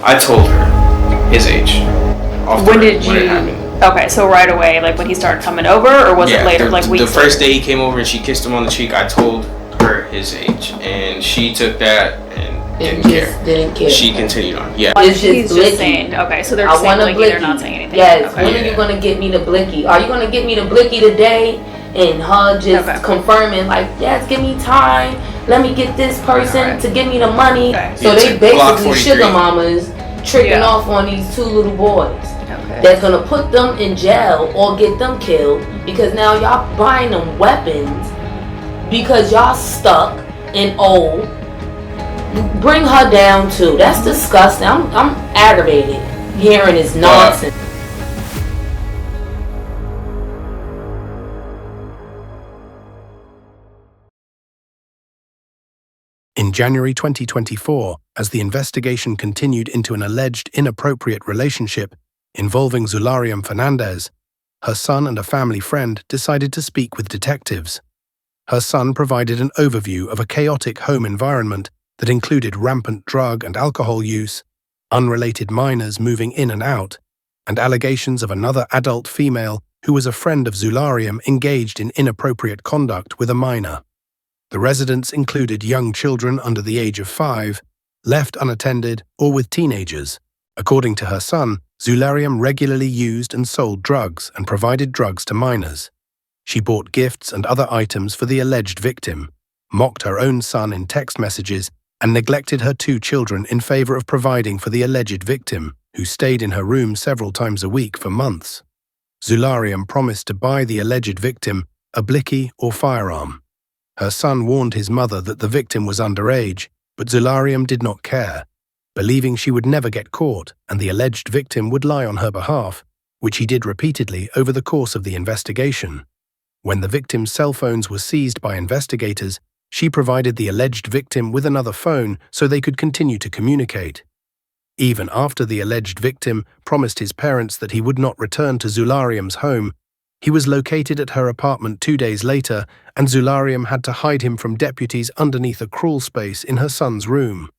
I told her his age. When did you? It happened. Okay, so right away, like when he started coming over, or was it later, like weeks? The first day he came over and she kissed him on the cheek, I told her his age, and she took that and didn't care. She continued on. Yeah. He's just saying. Okay, so they're saying blicky. They're not saying anything. Yes. Okay. When are you gonna get me the blicky? Are you gonna get me the blicky today? And her just confirming, like, yes, give me time. Let me get this person to give me the money. Okay. So they basically sugar mamas tricking off on these two little boys. Okay. That's gonna put them in jail or get them killed because now y'all buying them weapons because y'all stuck and old. Bring her down too. That's disgusting. I'm aggravated hearing this nonsense. In January 2024, as the investigation continued into an alleged inappropriate relationship involving Zulariam Fernandez, her son and a family friend decided to speak with detectives. Her son provided an overview of a chaotic home environment that included rampant drug and alcohol use, unrelated minors moving in and out, and allegations of another adult female who was a friend of Zulariam engaged in inappropriate conduct with a minor. The residents included young children under the age of 5, left unattended, or with teenagers. According to her son, Zulariam regularly used and sold drugs and provided drugs to minors. She bought gifts and other items for the alleged victim, mocked her own son in text messages, and neglected her 2 children in favor of providing for the alleged victim, who stayed in her room several times a week for months. Zulariam promised to buy the alleged victim a blicky or firearm. Her son warned his mother that the victim was underage, but Zulariam did not care, believing she would never get caught and the alleged victim would lie on her behalf, which he did repeatedly over the course of the investigation. When the victim's cell phones were seized by investigators, she provided the alleged victim with another phone so they could continue to communicate. Even after the alleged victim promised his parents that he would not return to Zulariam's home, he was located at her apartment 2 days later, and Zulariam had to hide him from deputies underneath a crawl space in her son's room.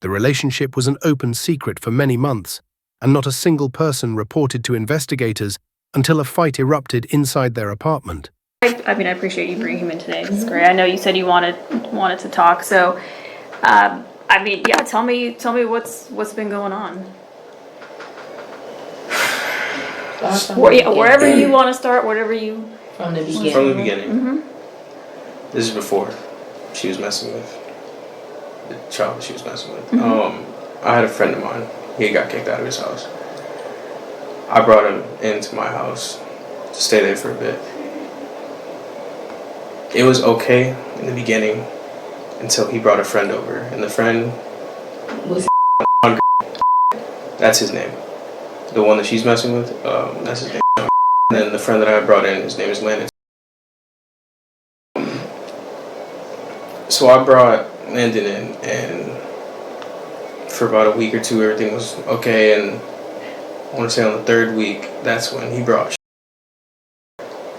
The relationship was an open secret for many months, and not a single person reported to investigators until a fight erupted inside their apartment. I mean, I appreciate you bringing him in today. This is great. I know you said you wanted to talk, so I mean, yeah. Tell me what's been going on. Wherever you want to start, whatever you... From the beginning. From the beginning. Mm-hmm. This is before she was messing with the child that she was messing with. Mm-hmm. I had a friend of mine. He got kicked out of his house. I brought him into my house to stay there for a bit. It was okay in the beginning until he brought a friend over. And the friend was... That's his name. The one that she's messing with, that's his name. And then the friend that I brought in, his name is Landon. So I brought Landon in, and for about a week or two, everything was okay. And I want to say on the 3rd week, that's when he brought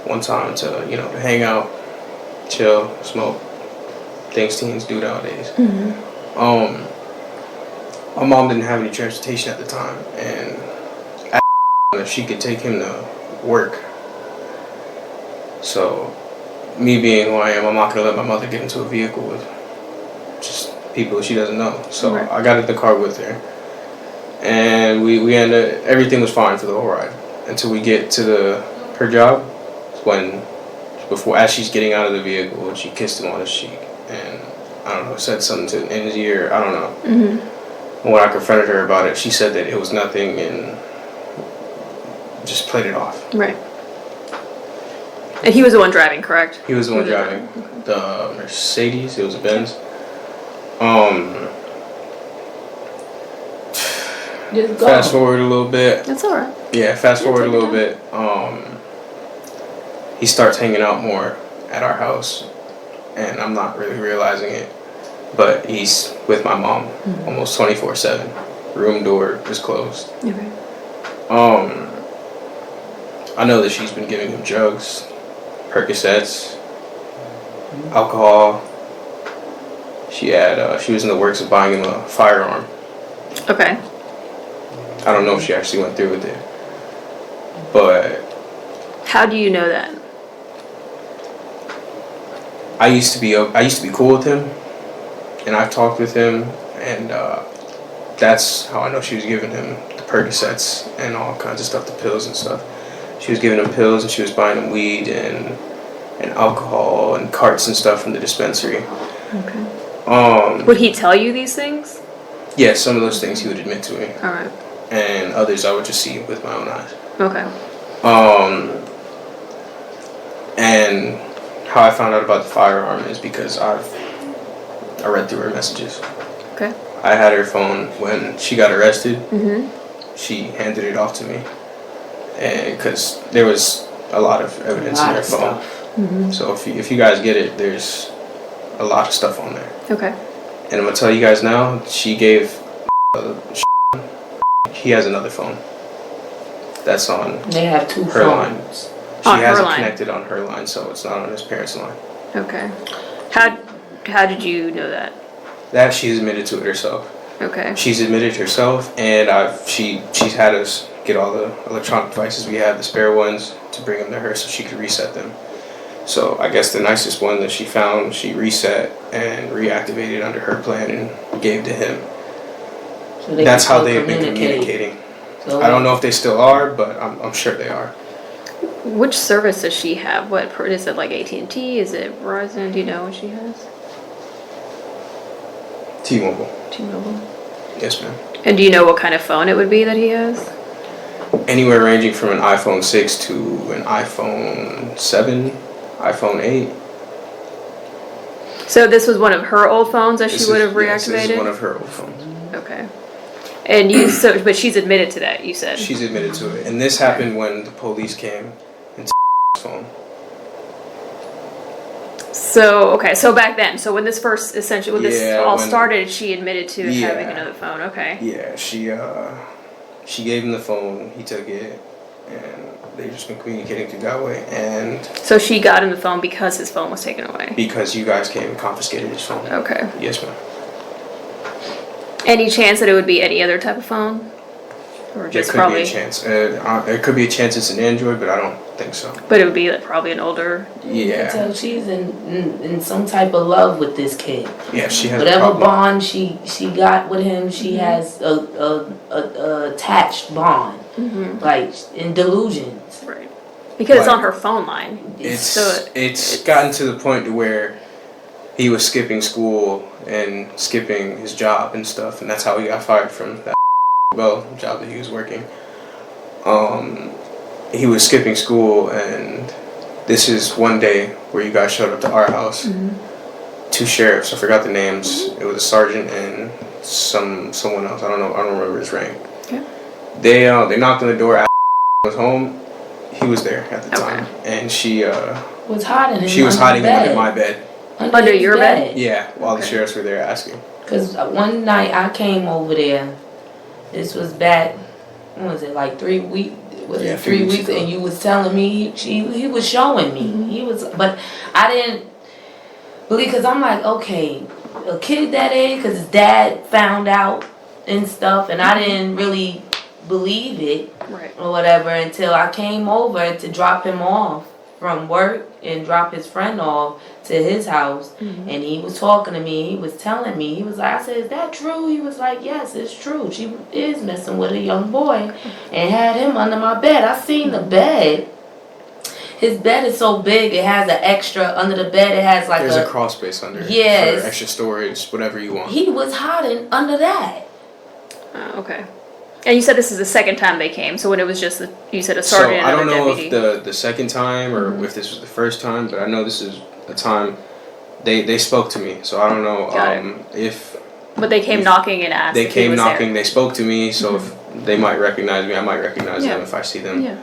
one time to, to hang out, chill, smoke, things teens do nowadays. Mm-hmm. My mom didn't have any transportation at the time, and if she could take him to work. So, me being who I am, I'm not going to let my mother get into a vehicle with just people she doesn't know. So, I got in the car with her. And we ended, everything was fine for the whole ride. Until we get to her job, as she's getting out of the vehicle, she kissed him on his cheek. And, I don't know, said something in his ear, I don't know. Mm-hmm. When I confronted her about it, she said that it was nothing and just played it off. Right. And he was the one driving, correct? He was the one driving. The Mercedes, it was a Benz. Fast forward a little bit. That's alright. Yeah, fast forward a little bit. He starts hanging out more at our house, and I'm not really realizing it. But he's with my mom almost 24/7. Room door is closed. Okay. I know that she's been giving him drugs, Percocets, alcohol. She was in the works of buying him a firearm. Okay. I don't know if she actually went through with it. But How do you know that? I used to be cool with him, and I've talked with him, and that's how I know she was giving him the Percocets and all kinds of stuff, the pills and stuff. She was giving him pills, and she was buying him weed and alcohol and carts and stuff from the dispensary. Okay. Would he tell you these things? Yeah, some of those things he would admit to me. All right. And others I would just see with my own eyes. Okay. And how I found out about the firearm is because I read through her messages. Okay. I had her phone when she got arrested. Mm-hmm. She handed it off to me, and because there was a lot of evidence in her phone. Mm-hmm. So if you guys get it, there's a lot of stuff on there. Okay. And I'm gonna tell you guys now, she gave. He has another phone. That's on. They have two her phones. line. She On her has it line. connected on her line, so it's not on his parents' line. Okay. How did you know that? That she's admitted to it herself. Okay. She's admitted herself, and she's had us get all the electronic devices we have, the spare ones, to bring them to her so she could reset them. So I guess the nicest one that she found, she reset and reactivated under her plan and gave to him. So that's how they've been communicating. So I don't know if they still are, but I'm sure they are. Which service does she have? What is it, like AT&T? Is it Verizon? Do you know what she has? T-Mobile. T-Mobile. Yes, ma'am. And do you know what kind of phone it would be that he has? Anywhere ranging from an iPhone 6 to an iPhone 7, iPhone 8. So this was one of her old phones that she would have reactivated? Yes, this is one of her old phones. Okay. And but she's admitted to that, you said? She's admitted to it. And this happened when the police came and took his phone. So, okay, so back then, so when this first, essentially, when this all when- started, she admitted to Yeah. having another phone, okay. Yeah, she gave him the phone, he took it, and they've just been communicating through that way. And So she got him the phone because his phone was taken away? because you guys came and confiscated his phone. Okay. Yes, ma'am. Any chance that it would be any other type of phone? Or There just could probably? be a chance. It could be a chance it's an Android, but I don't think so. But it would be like probably an older... you can Yeah. tell she's in some type of love with this kid. Yeah, she has a Whatever problem. bond she got with him, she has a attached bond, like in delusions. Right. Because it's Like, on her phone line. It's gotten to the point to where he was skipping school and skipping his job and stuff, and that's how he got fired from that job that he was working. He was skipping school, and this is one day where you guys showed up to our house. Two sheriffs, I forgot the names. It was a sergeant and someone else. I don't remember his rank. Okay. They knocked on the door. Was home. He was there at the time, and she Was hiding him. she was hiding him under my bed. Under your bed? Yeah, while the Okay. sheriffs were there asking. Because one night I came over there. This was back, what was it, like 3 weeks? Was Yeah, it 3 weeks? ago. And you was telling me, he was showing me. He was, but I didn't believe, because I'm like, okay, a kid that age, because his dad found out and stuff, and I didn't really believe it. Right. Or whatever until I came over to drop him off from work and drop his friend off to his house, and he was talking to me. He was telling me, he was like, I said, is that true? He was like, yes, it's true. She is messing with a young boy and had him under my bed. I seen the bed. His bed is so big, it has an extra under the bed. It has like There's a crawl space under it Yes. for extra storage, whatever you want. He was hiding under that. Okay. And you said this is the second time they came, so when it was just, you said a So sergeant I and don't a know deputy. if the second time or if this was the first time, but I know this is a time they spoke to me. So I don't know Got if But they came knocking and asked they if he came was knocking, they spoke to me. So if they might recognize me, I might recognize Yeah. them if I see them. there.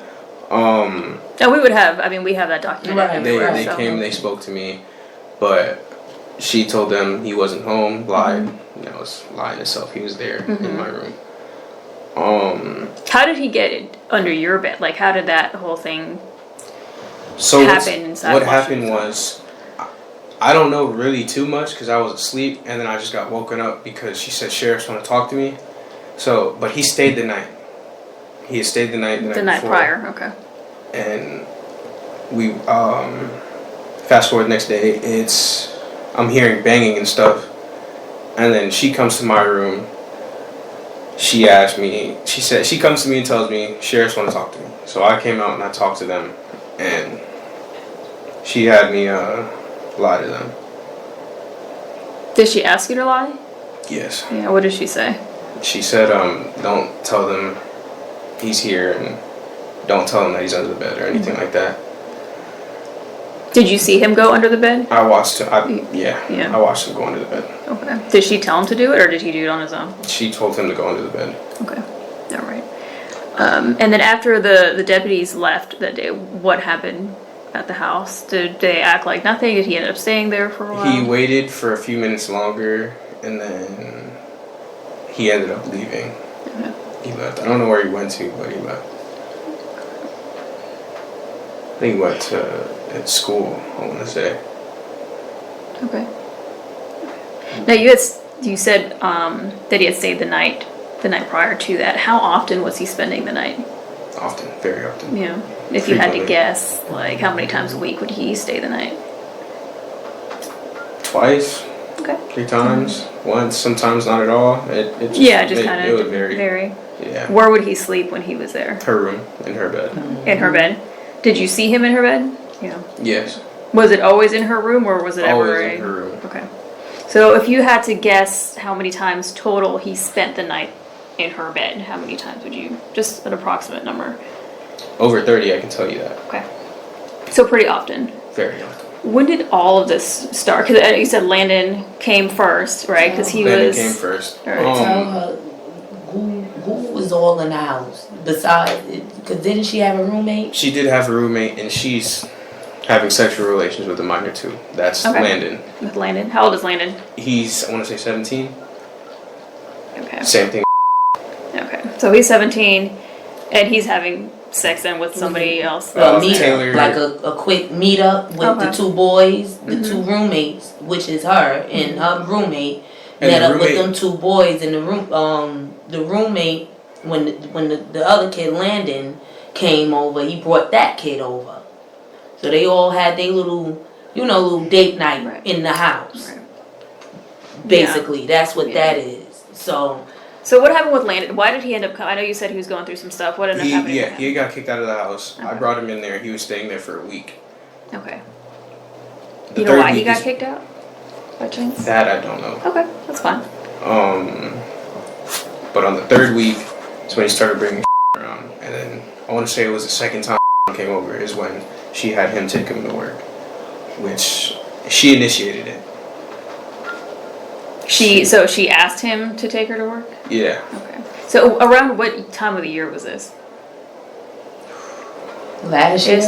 Yeah. And we would have, I mean, we have that documented Right. everywhere. They so. came, they spoke to me, but she told them he wasn't home. Lied, you know, it's lying itself. He was there in my room. How did he get it under your bed? Like, how did that whole thing So happen inside what Washington? happened was, I don't know really too much because I was asleep, and then I just got woken up because she said sheriffs want to talk to me. So, but he stayed the night. He had stayed the night before. Prior, okay. And we, fast forward the next day, I'm hearing banging and stuff. And then she comes to my room. She asked me, she comes to me and tells me, sheriffs want to talk to me. So I came out and I talked to them. And she had me lie to them. Did she ask you to lie? Yes. Yeah, what did she say? She said, don't tell them he's here and don't tell him that he's under the bed or anything like that. Did you see him go under the bed? I watched him. Yeah. I watched him go under the bed. Okay. Did she tell him to do it, or did he do it on his own? She told him to go under the bed. Okay. All right. And then after the deputies left that day, what happened at the house? Did they act like nothing? Did he end up staying there for a while? He waited for a few minutes longer, and then he ended up leaving. Okay. He left. I don't know where he went to, but he left. I think he went to school, I want to say. Okay. Now you said that he had stayed the night prior to that. How often was he spending the night? Often, very often. Yeah. If you had to guess, like how many times a week would he stay the night? Twice. Okay. 3 times. Once. Sometimes not at all. It would vary. Yeah. Where would he sleep when he was there? Her room, in her bed. In her bed. Did you see him in her bed? Yeah. Yes. Was it always in her room, or was it Always ever in her room. Okay. So if you had to guess how many times total he spent the night in her bed, how many times would you? Just an approximate number. Over 30, I can tell you that. Okay. So pretty often. Very often. When did all of this start? Because you said Landon came first, right? Because Landon came first. Right. Tell her who was all in the house besides, because didn't she have a roommate? She did have a roommate, and she's having sexual relations with a minor too. That's Okay. Landon. With Landon. How old is Landon? He's, I want to say 17. Okay. Same thing. Okay. So he's 17, and he's having sex then with somebody else. Taylor. Like a quick meetup with the 2 boys, the 2 roommates, which is her and her roommate. And met the up with roommate- them 2 boys in the room. The roommate, when the other kid Landon came over, he brought that kid over. So they all had their little date night in the house. Right. Basically, that's what that is. So what happened with Landon? Why did he end up coming? I know you said he was going through some stuff. What ended up happening? Yeah, he got kicked out of the house. I Okay. brought him in there. He was staying there for a week. Okay. The You know third why he week got is- kicked out? By chance? That I don't know. Okay, that's fine. But on the 3rd week, is when he started bringing around, and then I want to say it was the second time came over is when she had him take him to work, which she initiated it. So she asked him to take her to work? Yeah. Okay. So around what time of the year was this? last year,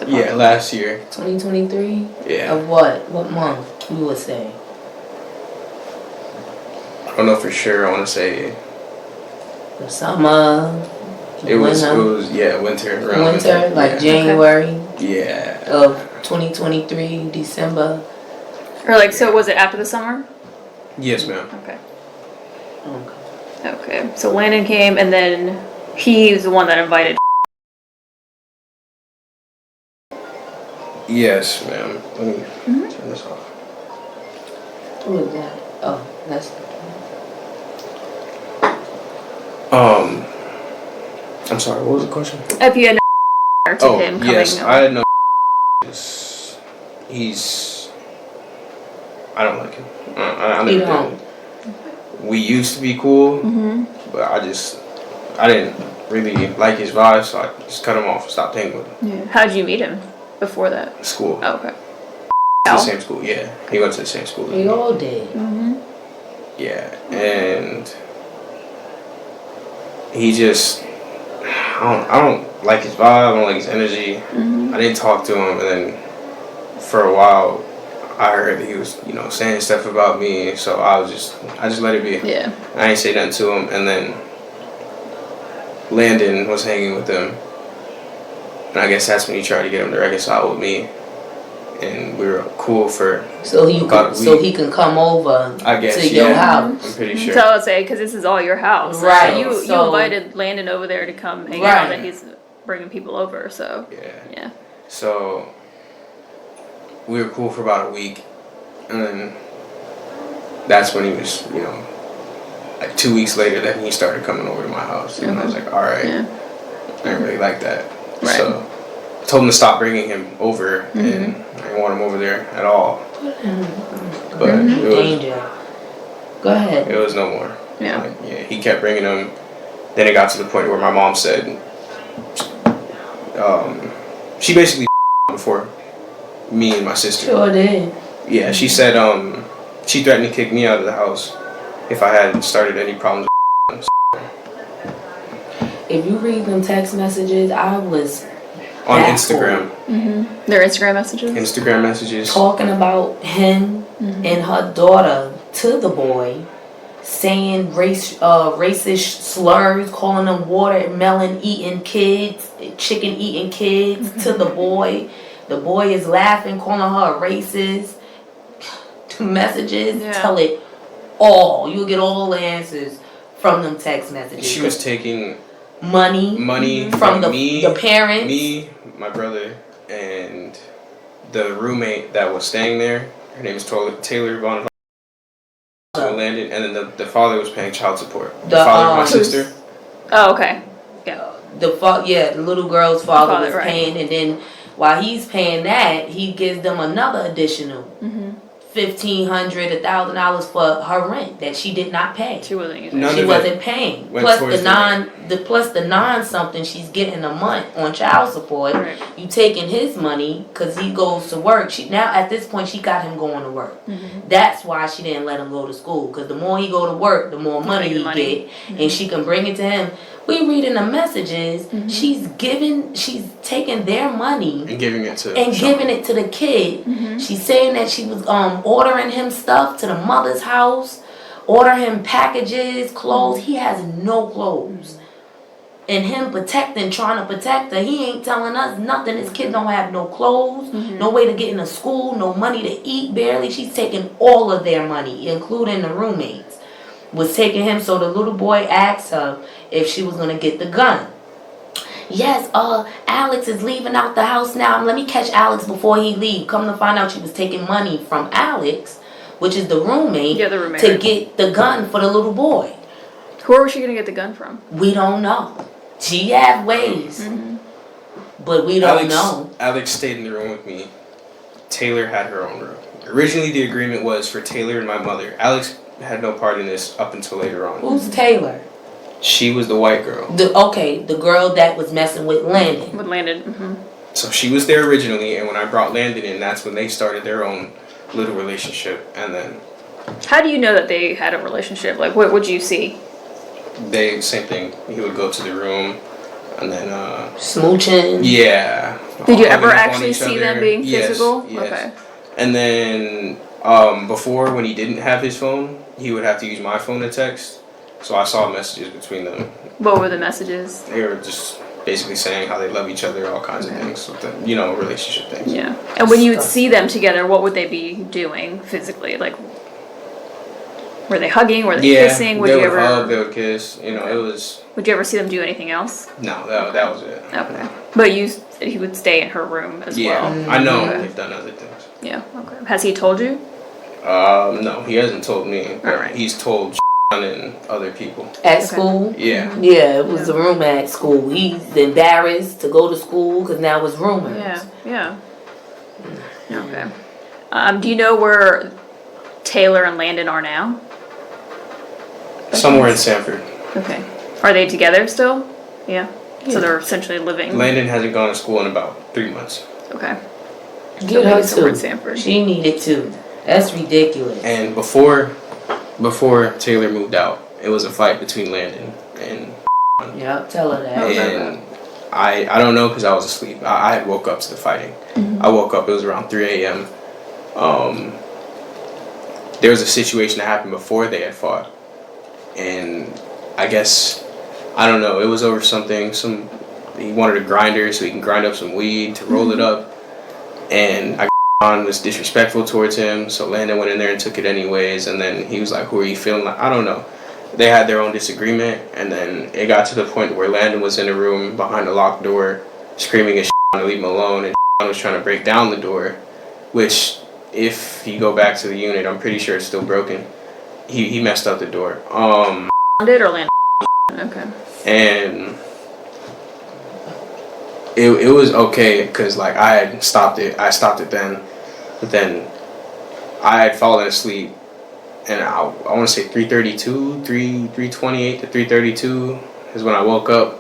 Yeah, last year. 2023. Yeah. Of what? What month you would say? I don't know for sure. I want to say The summer. it was winter, winter. Around winter, like yeah. January Yeah. of 2023, December. Or so was it after the summer? Yes, ma'am. Okay. Okay. Okay. So Landon came, and then he's the one that invited. Yes, ma'am. Let me turn this off. Who is that? Oh, that's. I'm sorry. What was the question? If you had no to him coming yes, over. I had no. I don't like him. I You never don't? did. We used to be cool, Mm-hmm. but I didn't really like his vibe, so I just cut him off and stopped hanging with him. Yeah. How did you meet him before that? School. Oh, okay. The same school, yeah. He went to the same school. We all did. Mm-hmm. Yeah, and he just, I don't like his vibe. I don't like his energy. Mm-hmm. I didn't talk to him, and then for a while, I heard that he was, saying stuff about me. So I just let it be. Yeah. I ain't say nothing to him, and then Landon was hanging with him, and I guess that's when he tried to get him to reconcile with me. and we were cool for So he about a week. so he can come over I guess, to your house. I'm pretty sure. So I would say, because this is all your house. Right. So you invited Landon over there to come hang out, and he's bringing people over, so. Yeah. So we were cool for about a week, and then that's when he was, like 2 weeks later, then he started coming over to my house, and I was like, all right, I didn't really like that. Right. So I told him to stop bringing him over, and I didn't want him over there at all. But it was, Danger. Go ahead. it was no more. Yeah. He kept bringing him. Then it got to the point where my mom said, she basically before me and my sister. Sure did. Yeah, she said she threatened to kick me out of the house if I had started any problems. If you read them text messages, I was On baffled. Instagram. Their Instagram messages? Instagram messages. Talking about him and her daughter to the boy, saying racist slurs, calling them watermelon eating kids, chicken eating kids to the boy. The boy is laughing, calling her a racist. Messages, tell it all. You'll get all the answers from them text messages. She was taking money from the parents. Me, my brother, and the roommate that was staying there. Her name is Taylor Von Landon, and then the father was paying child support. The father of my sister. Oh, okay. Yeah. The little girl's father was paying, and then while he's paying that, he gives them another additional $1,500, $1,000 for her rent that she did not pay. She wasn't using. She wasn't paying. Plus the non something she's getting a month on child support. Right. You taking his money because he goes to work. Now at this point she got him going to work. That's why she didn't let him go to school, because the more he go to work, the more money he get, and she can bring it to him. We reading the messages. She's taking their money And giving it to the kid. She's saying that she was ordering him stuff to the mother's house, order him packages, clothes. He has no clothes. And him trying to protect her, he ain't telling us nothing. His kid don't have no clothes, no way to get into school, no money to eat, barely. She's taking all of their money, including the roommates. Was taking him, so the little boy asked her if she was going to get the gun. Yes, Alex is leaving out the house now. Let me catch Alex before he leave. Come to find out she was taking money from Alex, which is the roommate, to get the gun for the little boy. Where was she going to get the gun from? We don't know. She had ways, but we don't know. Alex stayed in the room with me. Taylor had her own room. Originally, the agreement was for Taylor and my mother. Alex had no part in this up until later on. Who's Taylor? She was the white girl. The girl that was messing with Landon. With Landon. So she was there originally, and when I brought Landon in, that's when they started their own little relationship. And then, how do you know that they had a relationship? Like, what would you see? Same thing. He would go to the room, and then smooching. Yeah. Did you ever actually see them being physical? Yes. Okay. And then before, when he didn't have his phone, he would have to use my phone to text. So I saw messages between them. What were the messages? They were just basically saying how they love each other, all kinds of things, relationship things. Yeah. And when you would see them together, what would they be doing physically? Like, were they hugging? Were they kissing? They would hug, they would kiss. It was... Would you ever see them do anything else? No, that was it. Okay. But he would stay in her room as well? Yeah, I know they've done other things. Yeah, okay. Has he told you? No, he hasn't told me. But Alright. He's told and other people. At school? Yeah. Yeah, it was a rumor at school. He's embarrassed to go to school because now it's rumors. Yeah. Okay. Do you know where Taylor and Landon are now? Somewhere in Sanford. Okay. Are they together still? Yeah. So they're essentially living. Landon hasn't gone to school in about 3 months. Okay. Get her somewhere in too. Sanford. She needed to. That's ridiculous. And before Taylor moved out, it was a fight between Landon and. Yep, tell her that. And I don't know because I was asleep. I had woke up to the fighting. I woke up. It was around 3 a.m. There was a situation that happened before they had fought, and I guess I don't know. It was over something. He wanted a grinder so he can grind up some weed to roll it up, and I Sean was disrespectful towards him, so Landon went in there and took it anyways, and then he was like, who are you feeling like? I don't know. They had their own disagreement, and then it got to the point where Landon was in a room behind a locked door, screaming at Sean to leave him alone, and Sean was trying to break down the door, which, if you go back to the unit, I'm pretty sure it's still broken. He messed up the door. Did or Landon? Okay. And it was okay, because like I had stopped it. I stopped it then, but then I had fallen asleep, and I want to say 3:28 to 3:32 is when I woke up,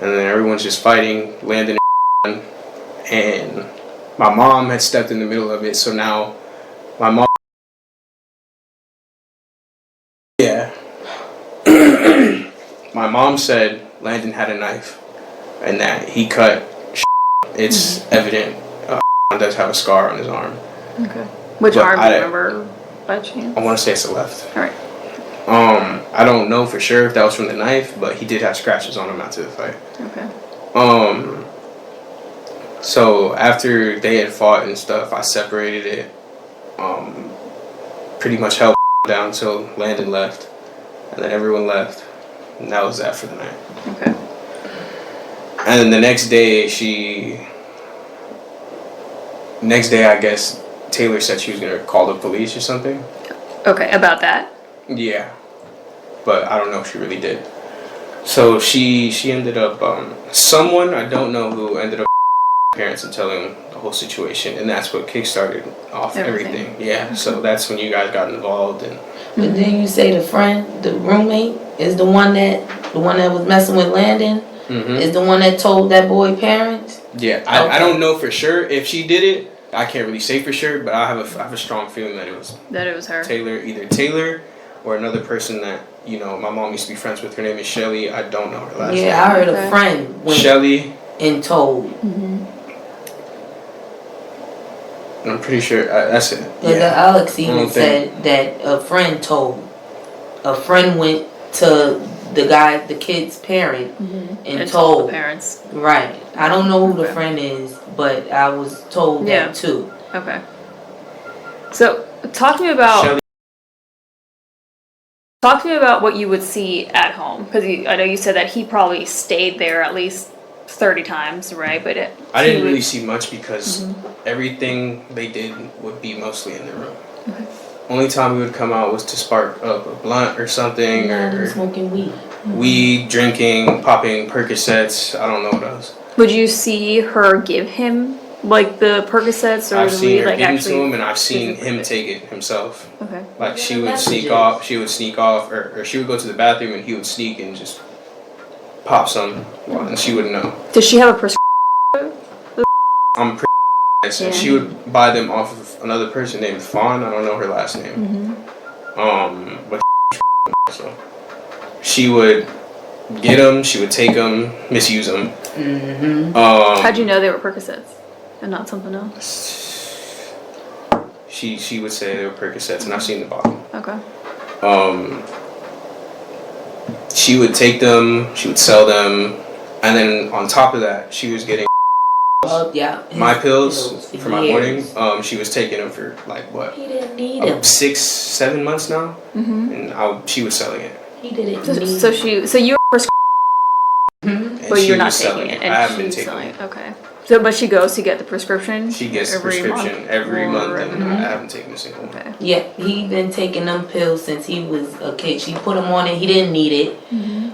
and then everyone's just fighting, Landon and my mom had stepped in the middle of it, so now my mom, yeah, my mom said Landon had a knife and that he cut. It's evident does have a scar on his arm. Okay. Which But arm do you remember by chance? I want to say it's the left. All right. I don't know for sure if that was from the knife, but he did have scratches on him after the fight. Okay. So after they had fought and stuff, I separated it. Pretty much held down until Landon left, and then everyone left, and that was that for the night. Okay. And then the next day, I guess Taylor said she was gonna call the police or something. Okay, about that? Yeah, but I don't know if she really did. So she ended up someone, I don't know who, ended up parents and telling them the whole situation, and that's what kickstarted off everything. Yeah, so that's when you guys got involved. And but then you say the friend, the roommate, is the one that was messing with Landon. Is the one that told that boy parents. Yeah, I don't know for sure if she did it. I can't really say for sure, but I have a strong feeling that it was her. Either Taylor or another person that, you know, my mom used to be friends with. Her name is Shelly. I don't know her last name. Yeah, I heard a friend went Shelly and told. I'm pretty sure that's it. Yeah. Alex even said that a friend told. A friend went to the kid's parent and told the parents. Right. I don't know who the friend is, but I was told that too. Okay. So talk to me about what you would see at home, because I know you said that he probably stayed there at least 30 times, right? But I didn't really see much because everything they did would be mostly in the room. Only time we would come out was to spark up a blunt or something, or smoking weed. Weed, drinking, popping Percocets. I don't know what else. Would you see her give him like the Percocets or I've the seen weed? her Like give it actually to him, and I've seen him take it himself. Okay. Like she would sneak off. She would sneak off, or she would go to the bathroom, and he would sneak and just pop some, and she wouldn't know. Does she have a prescription? I'm pretty. And she would buy them off of another person named Fawn. I don't know her last name. But so she would get them. She would take them, misuse them. How'd you know they were Percocets and not something else? She would say they were Percocets, and I've seen the bottle. Okay. She would take them. She would sell them, and then on top of that, she was getting my pills for my morning. She was taking them for like what? He didn't need them. 6-7 months now, and she was selling it. He didn't. So you were prescribing, but you're not taking it, and I haven't been she's taking selling it. Okay. So, but she goes to get the prescription. She gets the prescription every month, and I haven't taken a single one. Okay. Yeah, he been taking them pills since he was a kid. She put him on it. He didn't need it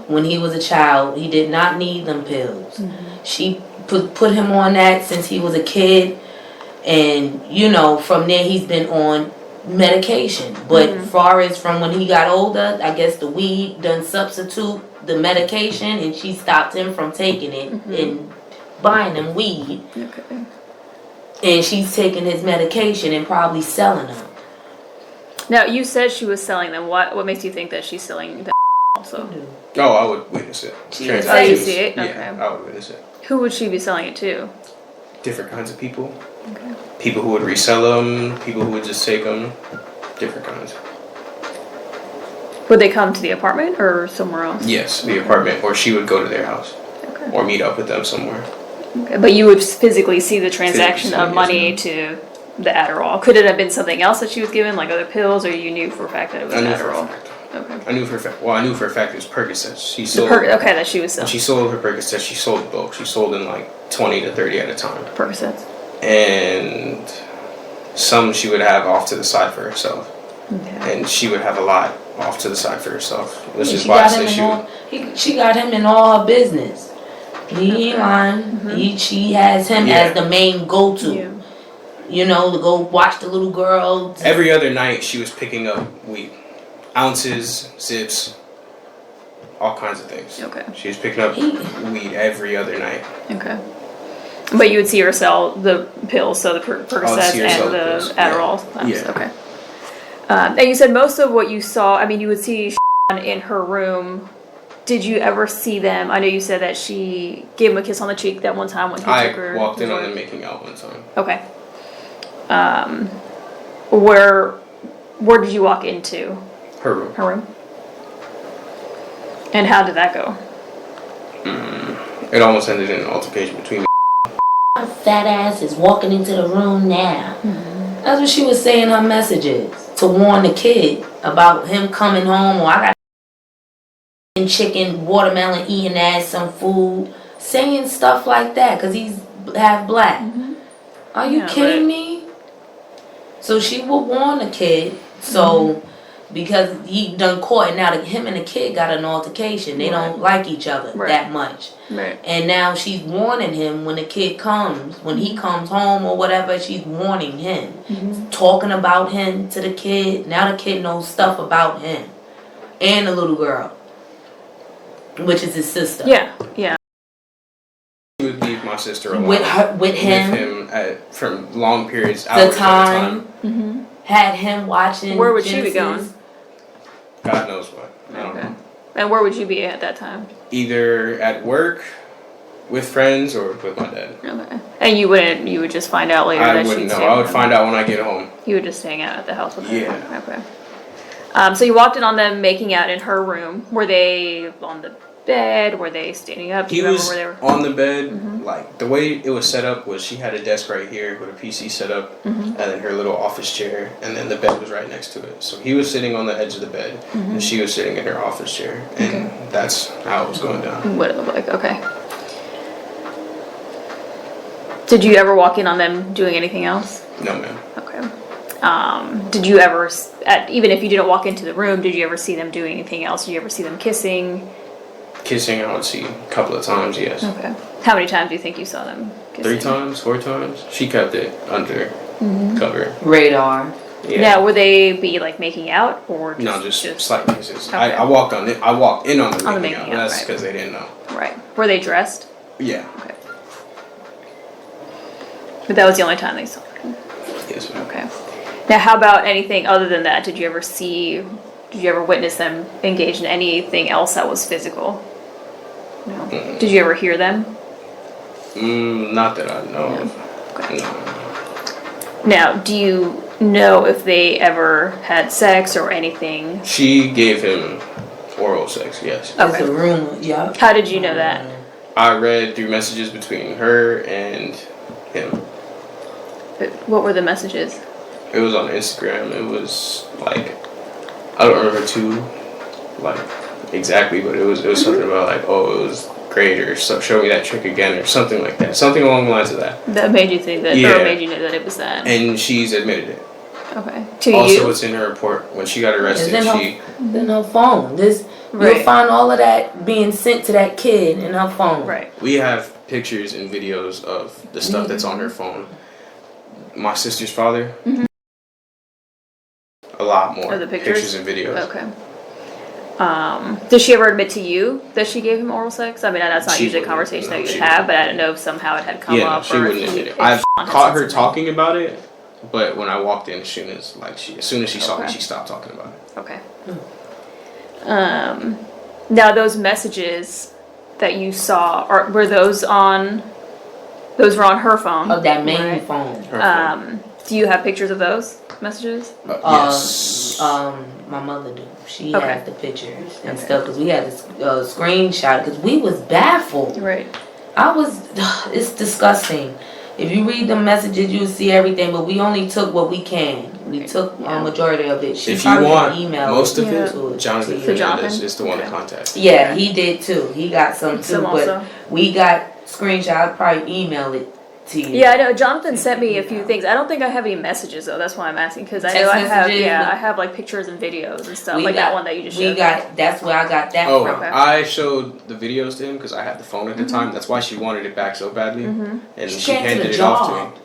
when he was a child. He did not need them pills. She put him on that since he was a kid, and you know, from there he's been on medication. But far as from when he got older, I guess the weed done substitute the medication, and she stopped him from taking it and buying him weed. Okay. And she's taking his medication and probably selling them. Now you said she was selling them. What makes you think that she's selling them also? Oh, I would witness it. Oh, you see it? Okay. Yeah, I would witness it. Who would she be selling it to? Different kinds of people. Okay. People who would resell them. People who would just take them. Different kinds. Would they come to the apartment or somewhere else? Yes, the apartment, or she would go to their house, Okay. or meet up with them somewhere. Okay. But you would physically see the transaction of money to the Adderall? Could it have been something else that she was given, like other pills, or you knew for a fact that it was Adderall? Okay. I knew for a fact. Well, I knew for a fact it was Percocets. She sold. Okay, that she was selling. She sold her Percocets. She sold bulk. She sold in like 20 to 30 at a time. Percocets. And some she would have off to the side for herself. Okay. And she would have a lot off to the side for herself. Which is she why I got say she got him in all her business. He ain't lying. She has him as the main go-to. Yeah. You know, to go watch the little girl. Every other night she was picking up weed. Ounces, zips, all kinds of things. Okay. She was picking up weed every other night. Okay. But you would see her sell the pills, so the Percocets and the Adderall. Yeah. Okay. And you said most of what you saw, I mean, you would see in her room. Did you ever see them? I know you said that she gave him a kiss on the cheek that one time when he took her. I walked in on them making out one time. Okay. Where did you walk into? Her room. Her room. And how did that go? It almost ended in an altercation between me. My fat ass is walking into the room now. That's what she was saying in her messages. To warn the kid about him coming home, or I got chicken, watermelon, eating ass some food. Saying stuff like that because he's half black. Are you kidding me? So she will warn the kid. So because he done caught, and now him and the kid got an altercation. They don't like each other that much. Right. And now she's warning him when the kid comes, when he comes home or whatever, she's warning him. Talking about him to the kid. Now the kid knows stuff about him. And the little girl. Which is his sister. Yeah. Yeah. She would leave my sister alone. With him from long periods. The time. Had him watching. Where would Genesis. she be going? God knows what. I don't know. And where would you be at that time? Either at work, with friends, or with my dad. Okay. And you would just find out later I that wouldn't she'd know. I would find out when I get home. You would just hang out at the house with her? Yeah. Okay. So you walked in on them making out in her room. Were they on the bed? Were they standing up? Do you remember where they were? On the bed. Like, the way it was set up was she had a desk right here with a PC set up, and then her little office chair, and then the bed was right next to it. So he was sitting on the edge of the bed, and she was sitting in her office chair, and that's how it was going down. What it looked like, okay. Did you ever walk in on them doing anything else? No, ma'am. Okay. Did you ever, even if you didn't walk into the room, did you ever see them doing anything else? Did you ever see them kissing? Kissing, I would see a couple of times, yes. Okay. How many times do you think you saw them kissing? 3 times, 4 times. She kept it under cover. Radar. Yeah. Now, would they be like making out or just slight kisses. Okay. I walked in on them On the making out. making out, That's right. because they didn't know. Right. Were they dressed? Yeah. Okay. But that was the only time they saw them. Yes, ma'am. Okay. Now, how about anything other than that? Did you ever witness them engage in anything else that was physical? No. Did you ever hear them? Not that I know of. Okay. No. Now, do you know if they ever had sex or anything? She gave him oral sex, yes. It's a rumor, yeah. How did you know that? I read through messages between her and him. What were the messages? It was on Instagram. It was like, I don't remember exactly, but it was something about like, oh, it was great, or show me that trick again, or something like that. Something along the lines of that. That made you think that, or made you know that it was that. And she's admitted it. Okay. To also, you? it's in her report. When she got arrested, in her phone. You'll find all of that being sent to that kid in her phone. Right. We have pictures and videos of the stuff that's on her phone. My sister's father. A lot more. Of the pictures and videos. Okay. Did she ever admit to you that she gave him oral sex? I mean, that's not usually a conversation that you would have, but I don't know if somehow it had come up. Yeah, she wouldn't admit it. I've caught her talking about it, but when I walked in, as soon as she saw me, she stopped talking about it. Okay. Now those messages that you saw, were those on her phone? Of that main phone. Her phone. Do you have pictures of those messages? Yes. My mother do. She has the pictures and stuff, because we had a screenshot, because we was baffled. Right. It's disgusting. If you read the messages, you'll see everything. But we only took what we can. We took a majority of it. If you want most of it, Jonathan Fernandez is the one to contact. Yeah, he did too. He got some too. But we got screenshots. I'll probably email it to you. Yeah, I know. Jonathan sent me a few things. I don't think I have any messages though. That's why I'm asking, because I know I have. Yeah, I have like pictures and videos and stuff like that one that you just showed. That's where I got that from. I showed the videos to him because I had the phone at the time. That's why she wanted it back so badly, and she handed it off to me.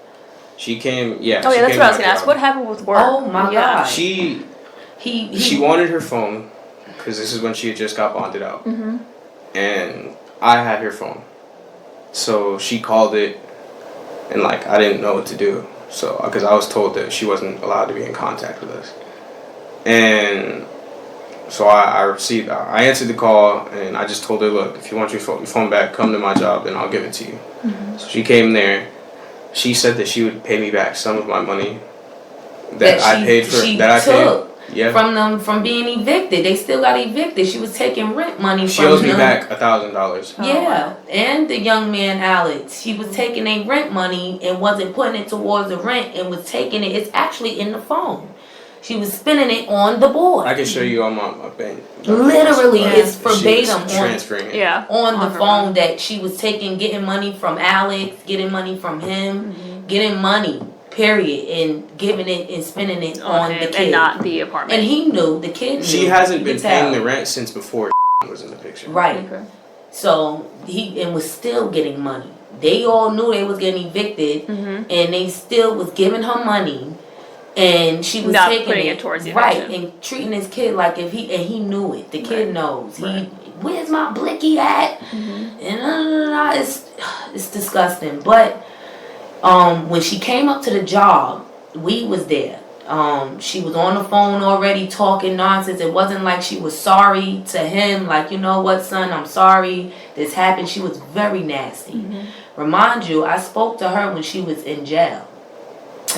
She came. Yeah. Oh yeah, that's what I was gonna ask. What happened with work? Oh my God. She wanted her phone because this is when she had just got bonded out, and I had her phone, so she called it. And like I didn't know what to do, so because I was told that she wasn't allowed to be in contact with us, and so I answered the call, and I just told her, look, if you want your phone back, come to my job, and I'll give it to you. So she came there. She said that she would pay me back some of my money that I paid for. From them from being evicted. They still got evicted. She was taking rent money from them. She owes me back $1,000. Yeah, and the young man Alex, she was taking a rent money and wasn't putting it towards the rent and was taking it. It's actually in the phone. She was spinning it on the board. I can show you on my bank. Literally, it's verbatim transferring it. On the phone that she was getting money from Alex, getting money from him, getting money. Period, and giving it and spending it on the kid and not the apartment. And he knew, the kid knew. She hasn't been paying the rent since before was in the picture. Right. Okay. So he was still getting money. They all knew they was getting evicted, and they still was giving her money, and she was not taking putting it towards the eviction. And treating his kid like he knew it. The kid knows. Where's my blicky at? And it's disgusting, but. When she came up to the job, we was there. She was on the phone already talking nonsense. It wasn't like she was sorry to him, like, you know what, son, I'm sorry this happened. She was very nasty. Remind you, I spoke to her when she was in jail.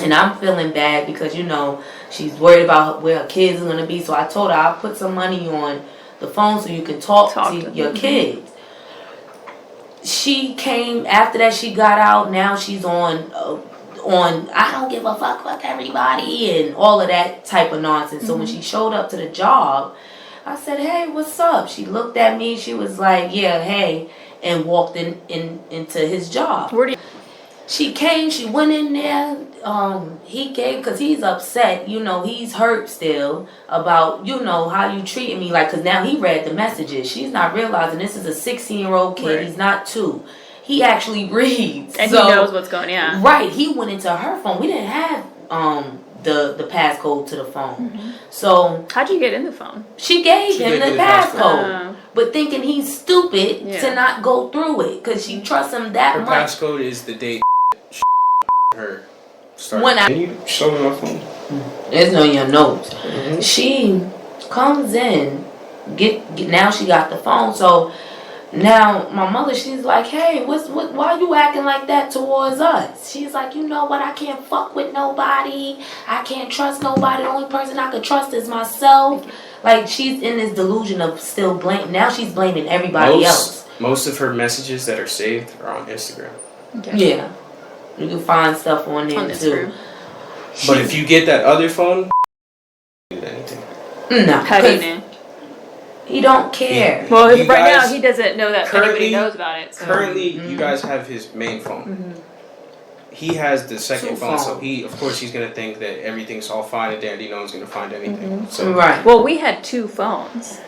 And I'm feeling bad because, you know, she's worried about where her kids are going to be. So I told her I'll put some money on the phone so you can talk to your kids. She came after that. She got out. Now she's on I don't give a fuck everybody and all of that type of nonsense. So when she showed up to the job, I said, hey, what's up? She looked at me. She was like, yeah, hey, and walked into his job. She came. She went in there. He gave, because he's upset. You know, he's hurt still about, you know, how you treated me. Like, because now he read the messages. She's not realizing this is a 16-year-old kid. Right. He's not 2. He actually reads. And he knows what's going on. Right. He went into her phone. We didn't have the passcode to the phone. So how'd you get in the phone? She gave him the passcode. But thinking he's stupid to not go through it. Because she trusts him that much. Her passcode is the date her started. Can you show me my phone? There's no your notes. She comes in, now she got the phone. So now my mother, she's like, hey, why you acting like that towards us? She's like, you know what, I can't fuck with nobody. I can't trust nobody. The only person I could trust is myself. Like, she's in this delusion of still blaming. Now she's blaming everybody else. Most of her messages that are saved are on Instagram. Okay. Yeah. You can find stuff on there too. But if you get that other phone, do anything. No. How do you know? He don't care. Well, right now he doesn't know that anybody knows about it. So. Currently, you guys have his main phone. He has the second phone, so of course he's gonna think that everything's all fine and dandy. No one's gonna find anything. So Well, we had 2 phones.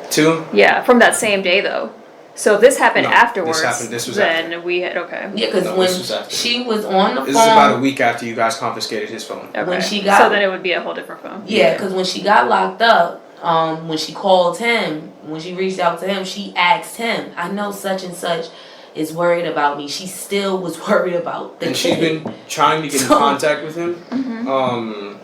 2? Yeah, from that same day though. So this happened afterwards. This was then after. We had Yeah, because when she was on the phone. This is about a week after you guys confiscated his phone. Okay. When she got, so then it would be a whole different phone. Yeah, because when she got locked up, when she called him, when she reached out to him, she asked him, I know such and such is worried about me. She still was worried about the kid. She's been trying to get in contact with him.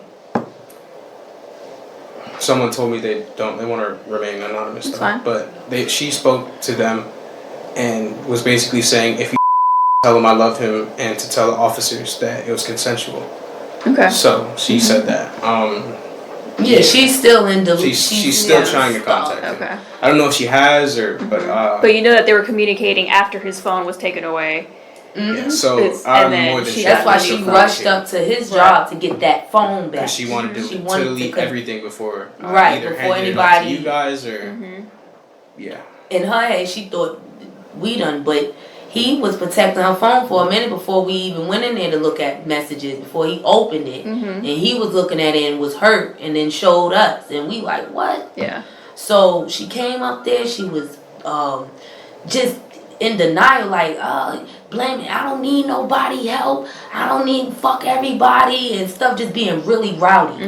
Someone told me they want to remain anonymous. That's fine. But she spoke to them and was basically saying, if you tell him I love him, and to tell the officers that it was consensual. Okay. So she said that. Yeah, she's still in delusion. She's still trying to contact him. Okay. I don't know if she has but. But you know that they were communicating after his phone was taken away. Yeah, so and I'm then more than she- sure. That's why she rushed up to his job to get that phone back. Because she wanted to delete everything before either before handed it off to anybody. you guys or yeah. In her head, she thought we done, but he was protecting her phone for a minute before we even went in there to look at messages. Before he opened it, and he was looking at it and was hurt, and then showed us, and we like what? Yeah. So she came up there. She was just in denial, like, blame it. I don't need nobody help. I don't need fuck everybody and stuff. Just being really rowdy.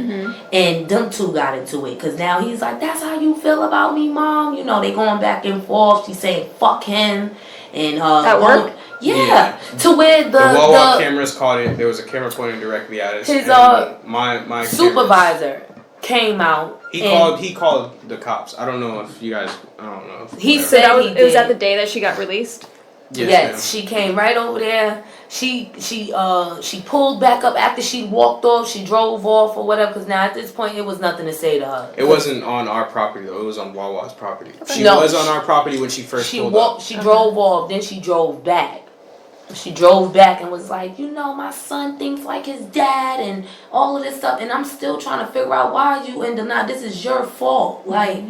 And them two got into it because now he's like, "That's how you feel about me, mom." You know, they going back and forth. She's saying, "Fuck him," and at work. Yeah, to where the wall cameras caught it. There was a camera pointing directly at us. His my supervisor came out. He called the cops. I don't know if you guys. I don't know. He So said it was at the day that she got released. Yes, she came right over there. She pulled back up after she walked off. She drove off or whatever. Because now at this point, it was nothing to say to her. It wasn't on our property though. It was on Wawa's property. Okay. She was on our property when she first pulled up. She drove off. Then she drove back. She drove back and was like, you know, my son thinks like his dad and all of this stuff. And I'm still trying to figure out why you in denial. This is your fault. Like,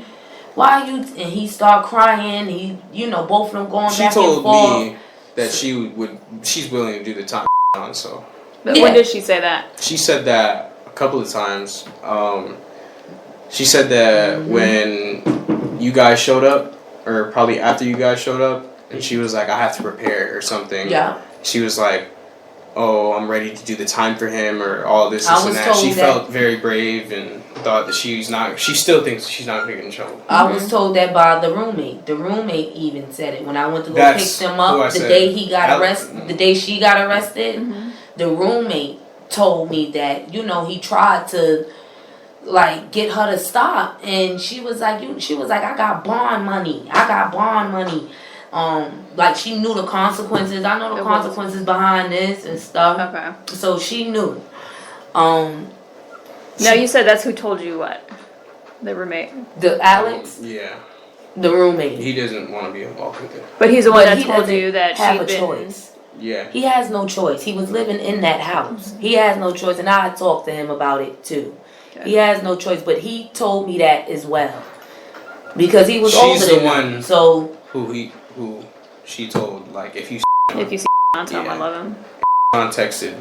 why you? And he started crying. He, you know, both of them going back and forth. She told me that she's willing to do the time on. So. But when did she say that? She said that a couple of times. She said that when you guys showed up, or probably after you guys showed up, and she was like, I have to prepare or something. Yeah. She was like, oh, I'm ready to do the time for him or all this and that. She felt very brave and thought that she still thinks she's not going to get in trouble. I was told that by the roommate. The roommate even said it. When I went to go pick them up, the day he got arrested, the day she got arrested, the roommate told me that, you know, he tried to like get her to stop, and she was like, I got bond money. Like she knew the consequences. I know the consequences behind this and stuff. Okay. So she knew. Now you said that's who told you what? The roommate. The Alex? Yeah. The roommate. He doesn't want to be involved with it. But he's the one that told you that have a choice. Yeah. He has no choice. He was living in that house. He has no choice, and I talked to him about it too. Okay. He has no choice, but he told me that as well. Because he was older than him. So who she told, like, if you see on tell him I love him. Texted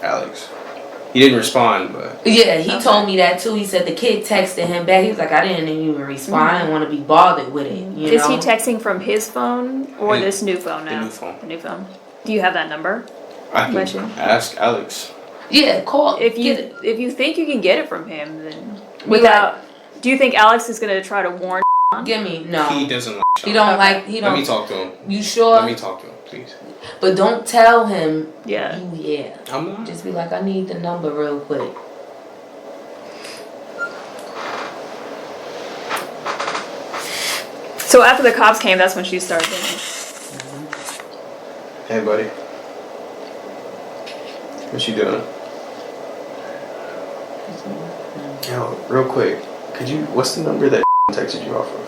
Alex. He didn't respond, but yeah, he told me that too. He said the kid texted him back. He was like, I didn't even respond. I didn't want to be bothered with it. You Is know? he texting from his phone or this new phone now? The new phone. Do you have that number? I can ask Alex. Yeah, call. If you think you can get it from him, then without. Do you think Alex is gonna try to warn? Give me no. He doesn't like Sean. He don't like. He don't. Let me talk to him. You sure? Let me talk to him, please. But don't tell him. Yeah. Yeah. I'm not. Just be like, I need the number real quick. So after the cops came, that's when she started doing it. Hey, buddy. What you doing? Yo, real quick, what's the number that texted you off of?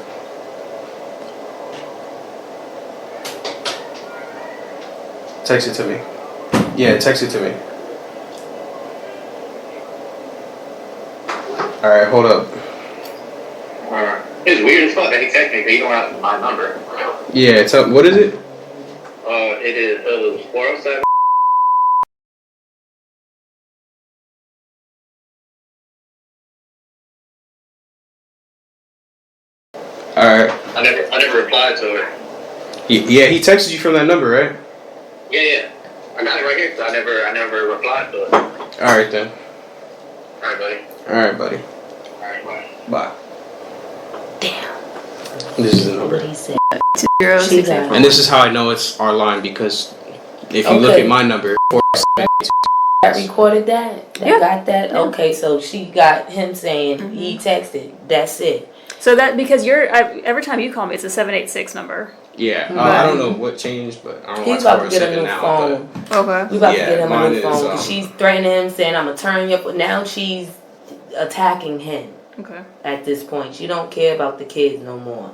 Text it to me. Yeah, text it to me. Alright, hold up. It's weird as fuck that he texted me, but he don't have my number. Yeah, what is it? It is 407. Alright. I never replied to it. Yeah, he texted you from that number, right? Yeah. I got it right here, so I never replied to it. Alright then. Alright, buddy. Alright, buddy. Alright, bye. Bye. Damn. This is the number. What he said. 2064. And this is how I know it's our line, because if you look at my number, That recorded that? Yeah. Got that? Yeah. Okay, so she got him saying he texted. That's it. So that because every time you call me, it's a 786 number. Yeah, I don't know what changed, but I don't know He's why about to get a new phone. Okay. We about to get him a mine new is, phone. 'Cause she's threatening him, saying I'm gonna turn you up. But now she's attacking him. Okay. At this point, she don't care about the kids no more.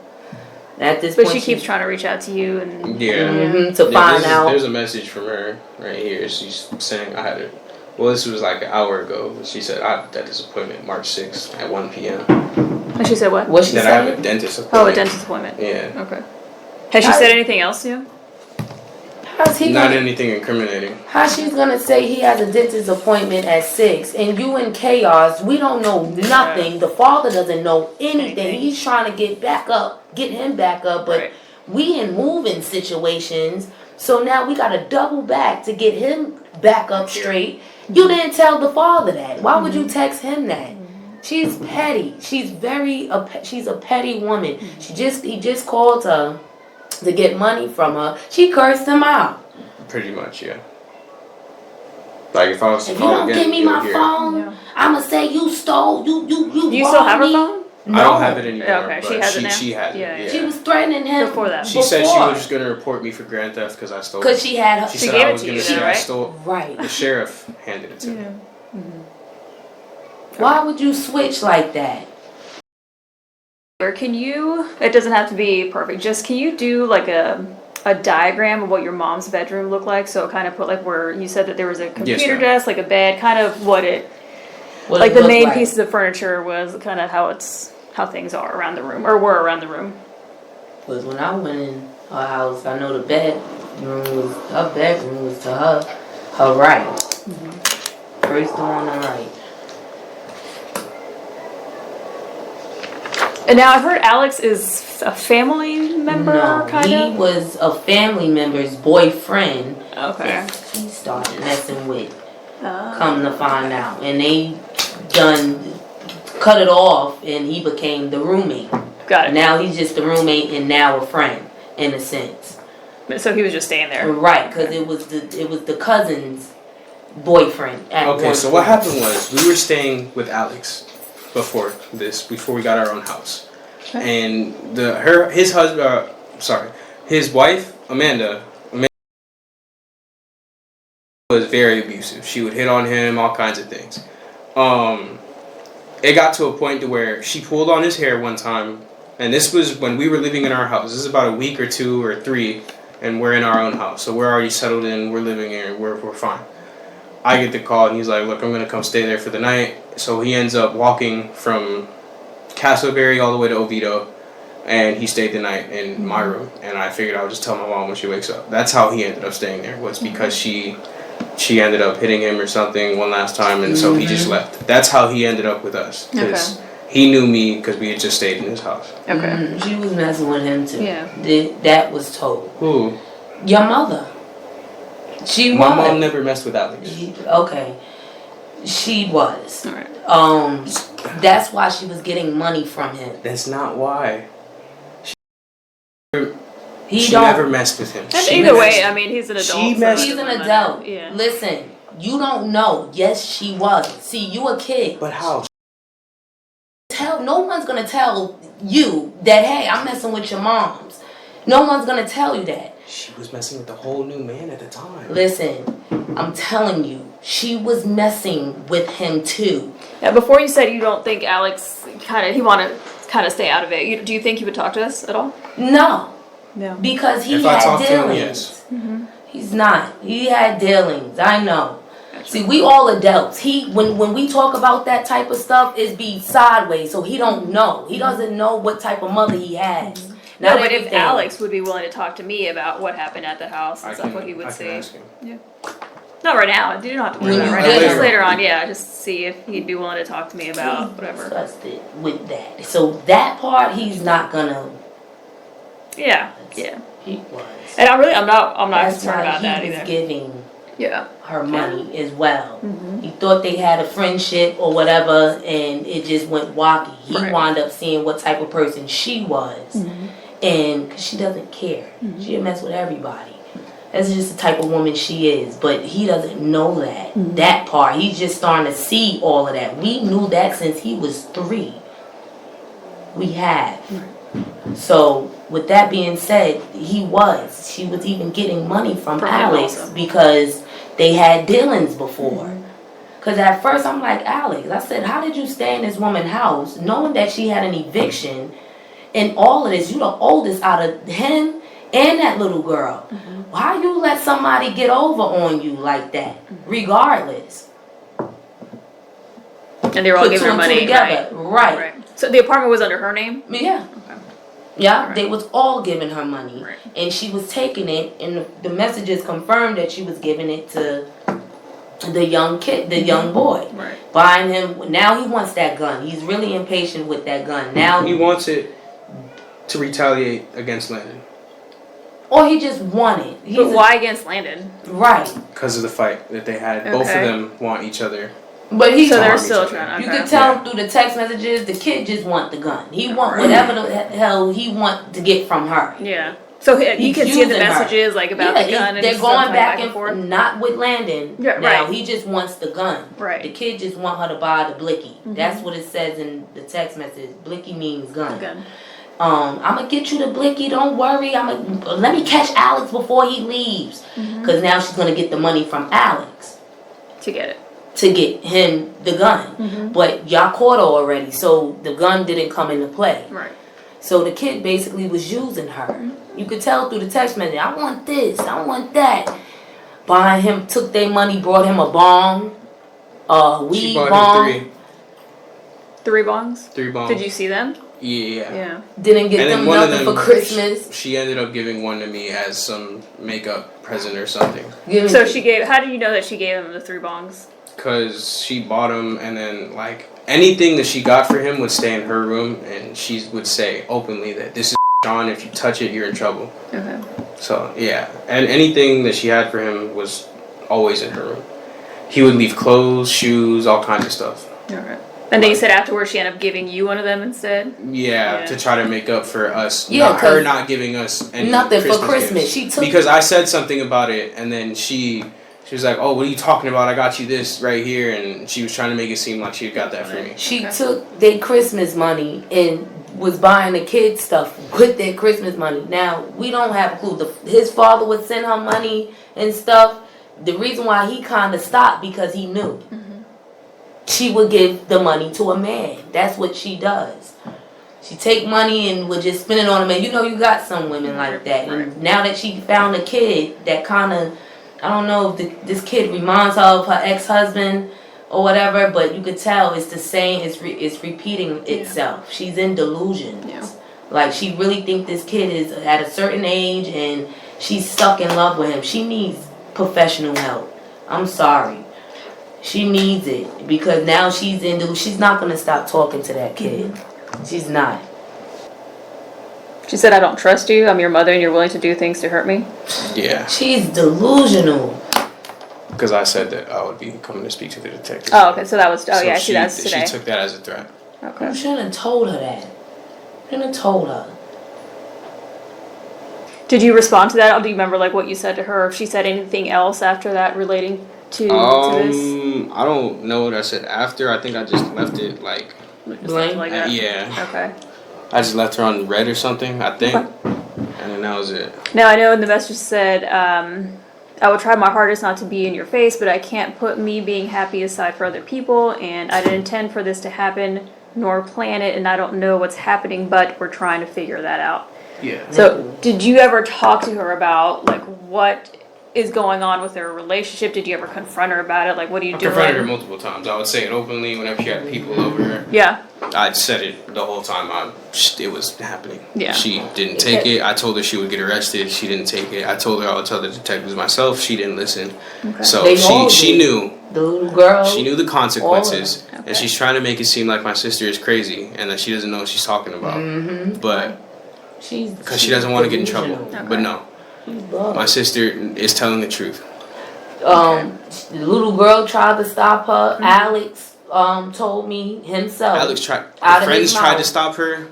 At this But point, she keeps trying to reach out to you and to find out. There's a message from her right here. She's saying I had it. Well, this was like an hour ago. She said I have a dentist appointment March 6th at 1 p.m. And she said what? What she That said? I have a dentist appointment. Oh, a dentist appointment. Yeah. Okay. Has she said anything else to you? How's he Not gonna, anything incriminating. how she's gonna say he has a dentist appointment at 6 and you in chaos? We don't know nothing. The father doesn't know anything. He's trying to get him back up, but we in moving situations. So now we gotta double back to get him back up straight. You didn't tell the father that. Why would you text him that? She's petty. She's she's a petty woman. He just called her to get money from her. She cursed him out. Pretty much, yeah. Like if I was to If you call don't again, give me my phone, I'ma say you stole. You. Do you still have her phone? I don't have it anymore. Okay, but she has it now? She had it. Yeah. Yeah. She was threatening him Before that. She said she was just gonna report me for grand theft because I stole. Because she had her. She She said gave I it was to gonna you say then, I right? stole. Right. The sheriff handed it to me. Why would you switch like that? Or can you, it doesn't have to be perfect, just can you do like a diagram of what your mom's bedroom looked like? So kind of put like where you said that there was a computer ma'am. desk, like a bed, kind of what What the it main looked like. pieces of furniture was kind of how things are around the room, or were around the room. Because when I went in her house, I know her bedroom was to her right. First door on the right. And now I've heard Alex is a family member, No, kind he of? was a family member's boyfriend. Okay. He started messing with. Come to find out, and they cut it off, and he became the roommate. Got it. Now he's just the roommate, and now a friend, in a sense. So he was just staying there. Right, because it was the cousin's boyfriend. Okay, so what happened was we were staying with Alex before we got our own house, and his wife Amanda was very abusive. She would hit on him, all kinds of things. It got to a point to where she pulled on his hair one time, and this was when we were living in our house. This is about a week or 2 or 3, and we're in our own house, so we're already settled in. We're living here. We're fine. I get the call, and he's like, "Look, I'm gonna come stay there for the night." So he ends up walking from Castleberry all the way to Oviedo, and he stayed the night in my room. And I figured I would just tell my mom when she wakes up. That's how he ended up staying there. Was because she ended up hitting him or something one last time, and so he just left. That's how he ended up with us. Because he knew me because we had just stayed in his house. Okay. She was messing with him too. Yeah. That was told. Who? Your mother. My mom never messed with Alex. Okay. She was. All right. That's why she was getting money from him. That's not why. He She don't. never messed with him. Either way, I mean, he's an adult. She so messed- He's an it doesn't adult. matter. Yeah. Listen, you don't know. Yes, she was. See, you a kid. But how? No one's gonna tell you that. Hey, I'm messing with your moms. No one's gonna tell you that. She was messing with a whole new man at the time. Listen, I'm telling you, she was messing with him too. Now, before you said you don't think Alex he want to stay out of it. Do you think he would talk to us at all? No, No. because he If I had talk to him, dealings. yes. He's not. He had dealings. I know. See, we all adults. When we talk about that type of stuff, it's be sideways. So he don't know. He doesn't know what type of mother he has. No, Not but if everything. Alex would be willing to talk to me about what happened at the house and stuff, what he would I can say. ask him. Yeah. Not right now. You don't have to worry When about it you right get now. Just her. later on, yeah. Just see if he'd be willing to talk to me about whatever. Disgusted with that. So that part, he's not gonna. Yeah. Yeah. He was. And I'm not That's concerned why about that he was either. giving Yeah. her money as well. He thought they had a friendship or whatever, and it just went wacky. He Right. wound up seeing what type of person she was, and 'cause she doesn't care, she'll mess with everybody. That's just the type of woman she is. But he doesn't know that part. He's just starting to see all of that. We knew that since he was 3. We have. So with that being said, she was even getting money from From him Alex also. because they had dealings before. Because at first I'm like, Alex, I said, how did you stay in this woman's house knowing that she had an eviction in all of this. You the oldest out of him and that little girl. Why you let somebody get over on you like that, regardless? And they were all Put giving two her and two money, together. Right. So the apartment was under her name? Yeah. Okay. Yeah, Right. they was all giving her money. Right. And she was taking it, and the messages confirmed that she was giving it to the young kid, the young boy. Right. Buying him, now he wants that gun. He's really impatient with that gun. Now He wants it to retaliate against Landon. Or he just wanted. But why against Landon? Right. Because of the fight that they had. Both of Okay. them want each other. But he, So they're harm still each other. trying. you Okay. could tell him through the text messages, the kid just want the gun. He want whatever the hell he want to get from her. Yeah. So you He's can see the using her. messages like about the gun and they're stuff, going like, back and forth. forth. Not with Landon. Yeah, now right. he just wants the gun. Right. The kid just want her to buy the blicky. That's what it says in the text message. Blicky means gun. Gun. I'm gonna get you the blicky. Don't worry. Let me catch Alex before he leaves. Because now she's gonna get the money from Alex To get it. to get him the gun. But y'all caught her already, so the gun didn't come into play. Right. So the kid basically was using her. You could tell through the text message, I want this, I want that. Buying him, took their money, brought him a bong, weed She bought bong. him 3 bongs? 3 bombs. Did you see them? Yeah. Yeah. Didn't get And then them one of nothing them, for Christmas. she ended up giving one to me as some makeup present or something. So she gave. How do you know that she gave him the 3 bongs? Because she bought them, and then, like, anything that she got for him would stay in her room, and she would say openly that this is Sean, if you touch it, you're in trouble. Okay. So, yeah. And anything that she had for him was always in her room. He would leave clothes, shoes, all kinds of stuff. Okay. And then you said afterwards she ended up giving you one of them instead? Yeah, Yeah. to try to make up for us. Yeah, not her 'cause not giving us any nothing for Christmas Christmas. gifts. She took because I said something about it, and then she was like, "Oh, what are you talking about? I got you this right here," and she was trying to make it seem like she got that for me. She took their Christmas money and was buying the kids stuff with their Christmas money. Now, we don't have a clue. His father would send her money and stuff. The reason why he kind of stopped because he knew. She would give the money to a man. That's what she does. She take money and would just spend it on a man. You know, you got some women like that. And now that she found a kid that kind of, I don't know if this kid reminds her of her ex-husband or whatever, but you could tell it's the same. It's repeating itself. She's in delusion. Yeah. Like, she really think this kid is at a certain age and she's stuck in love with him. She needs professional help. I'm sorry. She needs it because now she's not going to stop talking to that kid. She's not. She said, I don't trust you. I'm your mother and you're willing to do things to hurt me. Yeah. She's delusional. Because I said that I would be coming to speak to the detective. Oh, okay. So that was, So yeah, that's today. She took that as a threat. Okay. You shouldn't have told her that. You shouldn't have told her. Did you respond to that? Or do you remember like what you said to her? If she said anything else after that relating to this? I don't know what I said after. I think I just left it like Blank? Like that? yeah. Okay. I just left her on red or something, I think. Okay. And then that was it. Now I know in the message said, I will try my hardest not to be in your face, but I can't put me being happy aside for other people, and I didn't intend for this to happen, nor plan it, and I don't know what's happening, but we're trying to figure that out. Yeah. So, did you ever talk to her about, like, what is going on with their relationship? Did you ever confront her about it? Like, what are you I doing? confronted her multiple times. I would say it openly whenever she had people over. Yeah. I'd said it the whole time it was happening. Yeah. She didn't take it. I told her she would get arrested. She didn't take it. I told her I would tell the detectives myself. She didn't listen. Okay. So They all she did. knew. The little girl. She knew the consequences. Okay. And she's trying to make it seem like my sister is crazy and that she doesn't know what she's talking about. But because she doesn't want to get in trouble. delusional. But no, She's bugged. my sister is telling the truth. The little girl tried to stop her. Alex told me himself. Alex tried. Out of Friends his tried mouth. to stop her.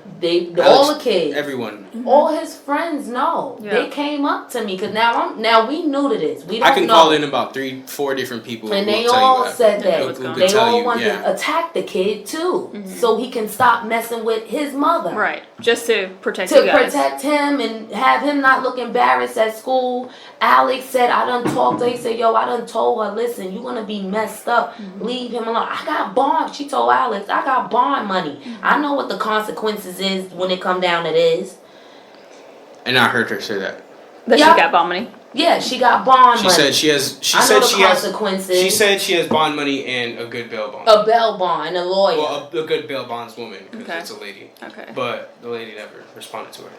All the kids. Everyone. All his friends know. Yeah. They came up to me because now we new to this. We don't I can know. call in about 3-4 different people. And who they will tell all you that. said Yeah, that. what's going on. They tell all you, want yeah. to attack the kid too, so he can stop messing with his mother. Right. Just to protect To you guys. protect him and have him not look embarrassed at school. Alex said, I done talked to her. He said, yo, I done told her, listen, you're going to be messed up. Leave him alone. I got bond. She told Alex, I got bond money. I know what the consequences consequences when it come down to this. And I heard her say that. That she got bond money? Yeah, she got bond money. She said she has. She said she has bond money and a good bail bond. A bail bond and a lawyer. Well, a good bail bondswoman because it's a lady. Okay. But the lady never responded to her.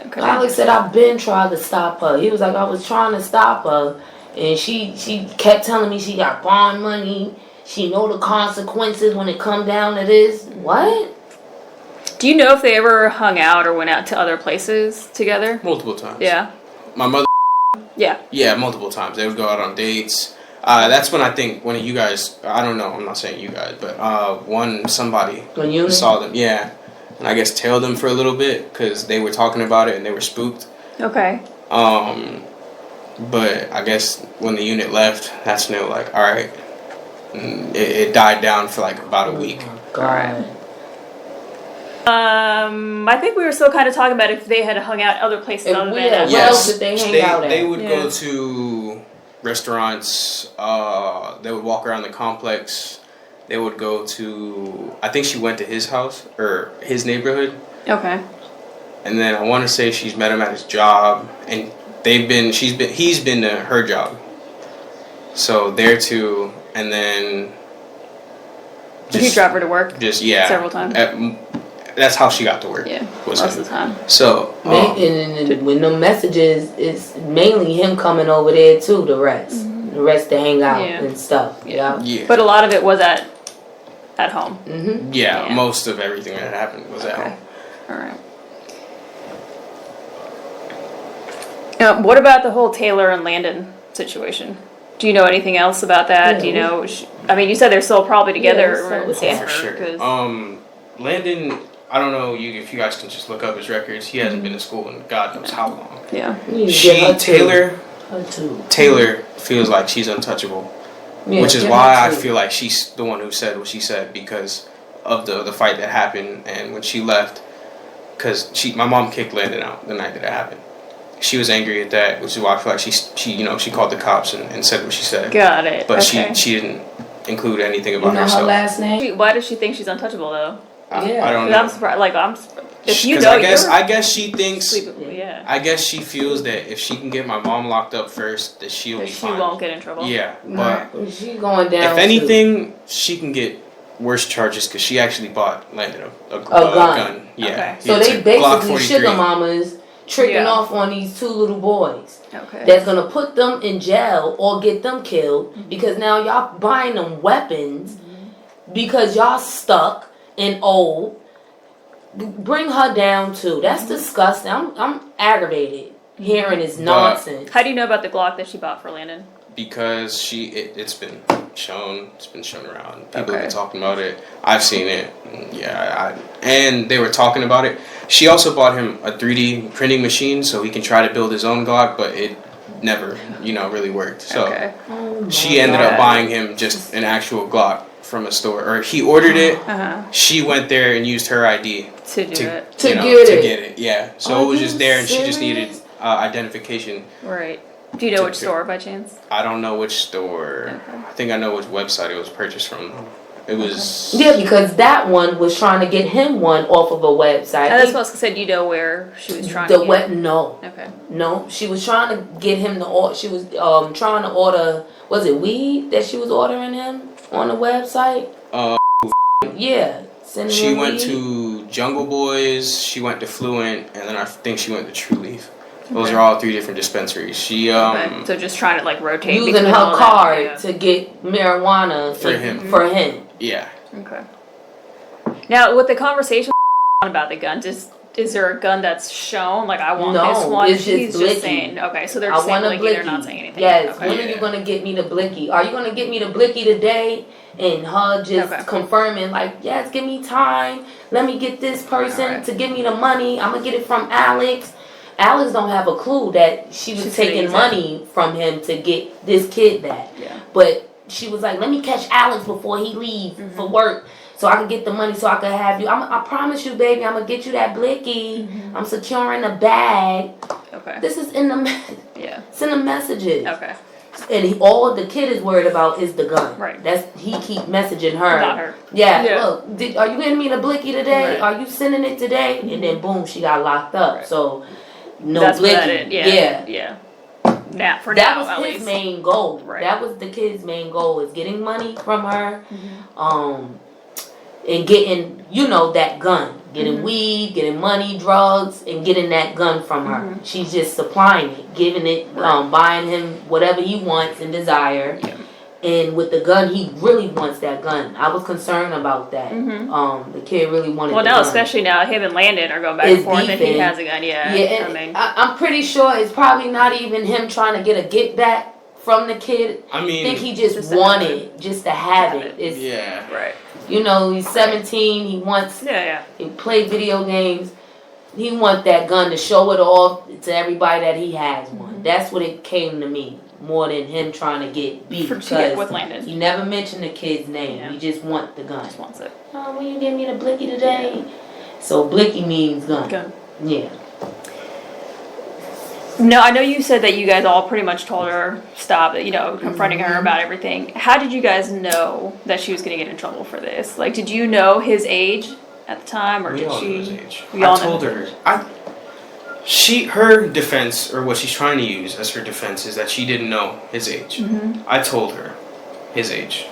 Okay. Alex said, I've been trying to stop her. He was like, I was trying to stop her. And she kept telling me she got bond money. She know the consequences when it come down to this. What? Do you know if they ever hung out or went out to other places together? Multiple times. Yeah. My mother. Yeah. Yeah, multiple times. They would go out on dates. That's when I think one of you guys, I don't know, I'm not saying you guys, but somebody saw them. Yeah. And I guess tailed them for a little bit because they were talking about it and they were spooked. Okay. But I guess when the unit left, that's when they were like, all right. And it died down for like about a week. All right. I think we were still kind of talking about if they had hung out other places other than where else did they hang out at? They would go to restaurants. They would walk around the complex. They would go to. I think she went to his house or his neighborhood. Okay. And then I want to say she's met him at his job, and he's been to her job. So there too, and then. Did he drive her to work? Just several times. That's how she got to work. Yeah, most of the time. So, and when the messages, it's mainly him coming over there too. The rest to hang out and stuff. Yeah. But a lot of it was at home. Mm-hmm. Yeah, most of everything that happened was at home. All right. What about the whole Taylor and Landon situation? Do you know anything else about that? Do you know? I mean, you said they're still probably together. For sure. Landon. I don't know if you guys can just look up his records. He hasn't been to school in God knows how long. Yeah. Taylor feels like she's untouchable, which is why I feel like she's the one who said what she said because of the fight that happened and when she left. Because my mom kicked Landon out the night that it happened. She was angry at that, which is why I feel like she called the cops and said what she said. Got it. But she didn't include anything about herself. Her last name? Why does she think she's untouchable though? I don't know. I'm surprised. If you know, I guess she thinks. Yeah. I guess she feels that if she can get my mom locked up first, that she'll be fine. She won't get in trouble. Yeah, but she going down. If anything, she can get worse charges because she actually bought Landon a gun. Yeah. Okay. So they basically sugar mamas tricking off on these two little boys. Okay. That's gonna put them in jail or get them killed because now y'all buying them weapons because y'all stuck and old. Bring her down too. That's disgusting. I'm aggravated hearing this nonsense. How do you know about the Glock that she bought for Landon? Because it's been shown. It's been shown around. People have been talking about it. I've seen it. Yeah, and they were talking about it. She also bought him a 3D printing machine so he can try to build his own Glock, but it never, really worked. So she ended up buying him just an actual Glock from a store, or he ordered it. She went there and used her ID to get it. Yeah, so it was just there, and she just needed identification. Right. Do you know which store by chance? I don't know which store. Okay. I think I know which website it was purchased from. It was because that one was trying to get him one off of a website. That's what I was saying. Do you know where she was trying to get? No. Okay. No, she was trying to get him to order. She was trying to order. Was it weed that she was ordering him on the website? Yeah. She went to Jungle Boys. She went to Fluent, and then I think she went to True Leaf. Those are all 3 different dispensaries. She so just trying to rotate using her card to get marijuana for him. For him. Yeah. Okay. Now with the conversation about the gun, is there a gun that's shown? I want this one. It's He's blicky. just saying. Okay, so they're just saying blicky. They're not saying anything. Yes. Okay. When are you gonna get me the blicky? Are you gonna get me the blicky today? And her just confirming yes, give me time. Let me get this person to give me the money. I'm gonna get it from Alex. Alex don't have a clue that she was taking money from him to get this kid back. Yeah. But she was like, let me catch Alex before he leaves for work so I can get the money so I can have you. I promise you, baby, I'm going to get you that blicky. I'm securing the bag. Okay. This is in the it's in the messages. Okay. And all the kid is worried about is the gun. Right. He keep messaging her. Not her. Yeah. Yeah. Look, are you getting me the blicky today? Right. Are you sending it today? And then boom, she got locked up. Right. So no That's blicky. what that is. Yeah. Now, for that now, at was his least. main goal. Right. That was the kid's main goal, is getting money from her, and getting, that gun. Getting weed, getting money, drugs, and getting that gun from her. She's just supplying it, giving it, buying him whatever he wants and desire. Yeah. And with the gun, he really wants that gun. I was concerned about that. The kid really wanted the gun. Well, no, especially now him and Landon are going back and forth, and he has a gun. Yeah, and I'm pretty sure it's probably not even him trying to get a get back from the kid. I mean, think he just wanted just to have it. It's, right. He's 17. He wants. He play video games. He wants that gun to show it off to everybody that he has one. That's what it came to me, more than him trying to get beat. Because with Landon, he never mentioned the kid's name. Yeah. He just wants the gun. Just wants it. Oh, will you give me the blicky today? Yeah. So blicky means gun. Yeah. No, I know you said that you guys all pretty much told her stop, confronting her about everything. How did you guys know that she was going to get in trouble for this? Like, did you know his age at the time, or we did all she? knew his age. We all I told her. Her defense, or what she's trying to use as her defense, is that she didn't know his age. I told her his age.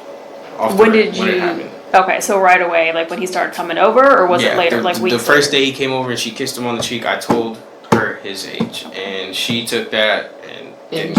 When it happened. Okay, so right away, like when he started coming over, or was it later, like weeks? The first day he came over and she kissed him on the cheek, I told her his age, and she took that and didn't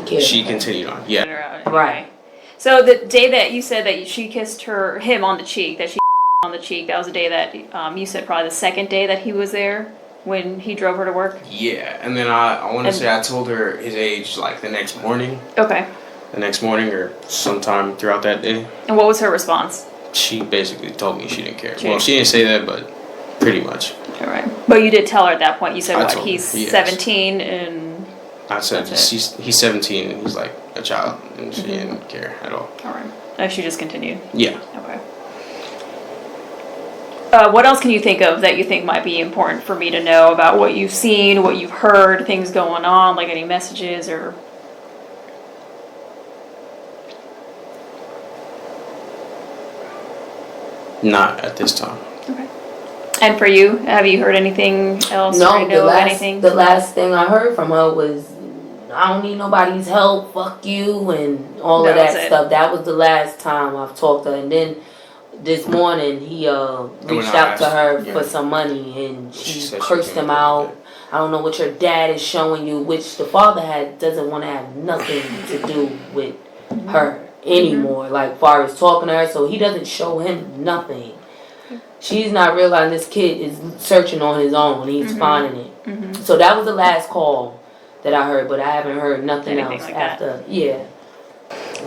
care. She continued on. Yeah. Right. So the day that you said that she kissed him on the cheek, that she on the cheek, that was the day that you said probably the second day that he was there when he drove her to work. Yeah, and then I want to say I told her his age like the next morning. Okay. The next morning or sometime throughout that day. And what was her response? She basically told me she didn't care. Well, she didn't say that, but pretty much. All right. But you did tell her at that point. You said he's 17 and... I said he's 17 and he's like a child, and she didn't care at all. All right. And she just continued? Yeah. Okay. What else can you think of that you think might be important for me to know about what you've seen, what you've heard, things going on, like any messages or... Not at this time. Okay. And for you, have you heard anything else? No, anything? The last thing I heard from her was, I don't need nobody's help, fuck you, and all of that stuff. That was the last time I've talked to her. And then this morning, he reached out to her for some money, and she cursed him out. I don't know what your dad is showing you, which the father doesn't want to have nothing to do with her anymore, like far as talking to her, so he doesn't show him nothing. She's not realizing this kid is searching on his own. He's finding it. So that was the last call that I heard, but I haven't heard nothing else like after. Yeah.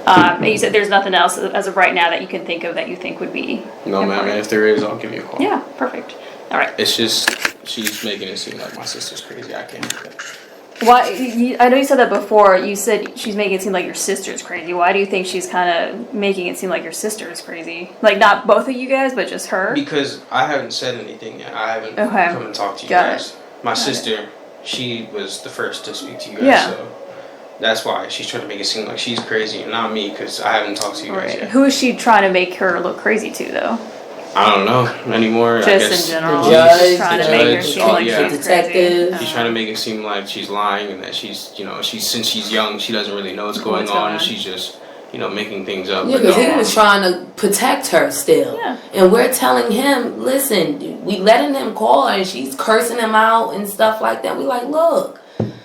And you said there's nothing else as of right now that you can think of that you think would be No, man. If there is, I'll give you a call. Yeah, perfect. All right. It's just she's making it seem like my sister's crazy. I can't do that. Why? I know you said that before. You said she's making it seem like your sister's crazy. Why do you think she's kind of making it seem like your sister is crazy? Like not both of you guys, but just her? Because I haven't said anything yet. I haven't come and talked to you guys. My sister, she was the first to speak to you guys. So that's why she's trying to make it seem like she's crazy and not me, because I haven't talked to you guys yet. Who is she trying to make her look crazy to, though? I don't know anymore. Just I guess in general. The judge, trying to make her seem like she's detective. crazy. She's trying to make it seem like she's lying and that she's, since she's young, she doesn't really know what's going on. She's just, making things up. Yeah, because he was trying to protect her still. Yeah. And we're telling him, listen, we letting him call her and she's cursing him out and stuff like that. We like, look,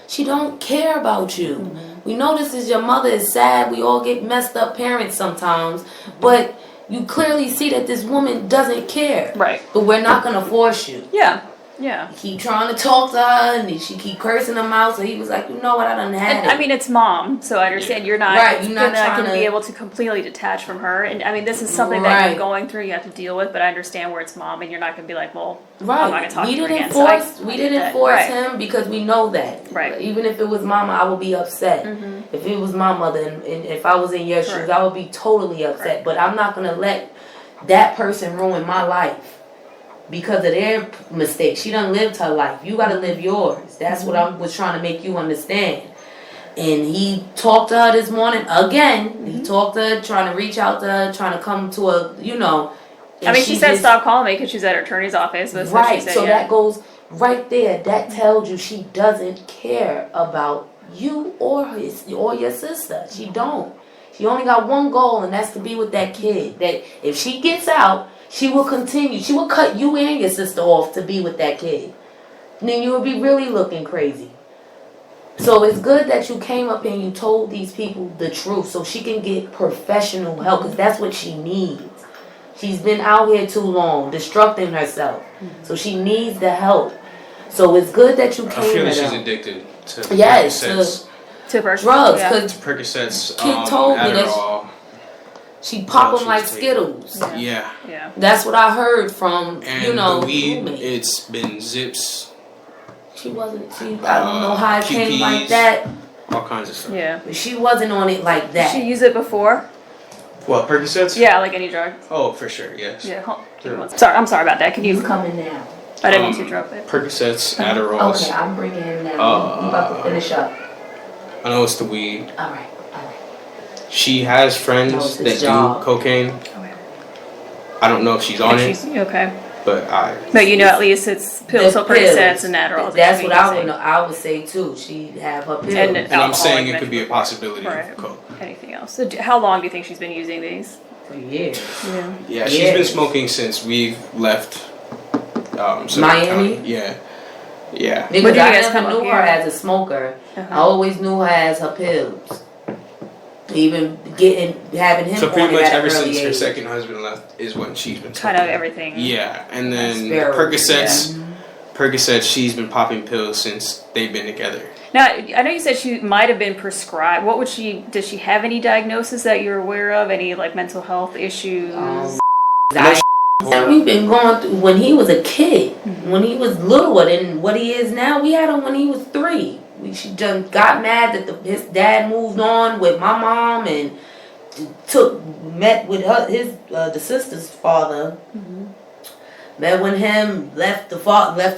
she don't care about you. We know this is your mother. It's sad. We all get messed up parents sometimes. But you clearly see that this woman doesn't care. Right. But we're not going to force you. Yeah. Yeah. Keep trying to talk to her, and she keep cursing him out. So he was like, you know what, I done had it. I mean, it's mom, so I understand you're not, you're not going to be able to completely detach from her. And I mean, this is something that you're going through, you have to deal with, but I understand where it's mom, and you're not going to be like, well, I'm not going to talk to her again. We didn't force him because we know that. Right. Even if it was mama, I would be upset. If it was my mother, and if I was in your shoes, I would be totally upset. But I'm not going to let that person ruin my life because of their mistake. She done lived her life. You got to live yours. That's what I was trying to make you understand. And he talked to her this morning again. He talked to her, trying to reach out to her, trying to come to a, I mean, she said stop calling me because she's at her attorney's office. That's what she said, so that goes right there. That tells you she doesn't care about you or your sister. She don't. She only got one goal, and that's to be with that kid. That if she gets out, she will continue. She will cut you and your sister off to be with that kid. And then you would be really looking crazy. So it's good that you came up and you told these people the truth so she can get professional help, because that's what she needs. She's been out here too long, destructing herself. So she needs the help. So it's good that you came. I feel like she's addicted to Percocets. To drugs. Yeah. Percocets, kid told me Adderall. that she pop them like Skittles. Yeah. That's what I heard from, and the weed, roommates. It's been zips. I don't know how it came like that. All kinds of stuff. Yeah. But she wasn't on it like that. Did she use it before? What, Percocets? Yeah, like any drug. Oh, for sure, yes. Yeah. Sorry, I'm sorry about that. Can you coming now? I didn't mean to drop it. Percocets, Adderall. Okay, I'm bringing it now. You about to finish up. I know it's the weed. All right. She has friends that do cocaine. Okay. I don't know if she's on it. Okay. But at least it's pills, so Percocets and Adderall. That's what I would say too. She have her pills. And I'm saying it could be a possibility of coke. Anything else? So how long do you think she's been using these? For years. Yeah, she's been smoking since we've left Miami? Yeah. Because I never knew her as a smoker. I always knew her as her pills. Even having him. So pretty much ever since her age. second husband left is when she's been kind of everything. Yeah, and then the Percocets, she's been popping pills since they've been together. Now, I know you said she might have been prescribed. Does she have any diagnosis that you're aware of? Any like mental health issues? We've been going through when he was a kid, when he was littler than what he is now. We had him when he was 3. She just got mad that his dad moved on with my mom and met with the sister's father. Met with him, left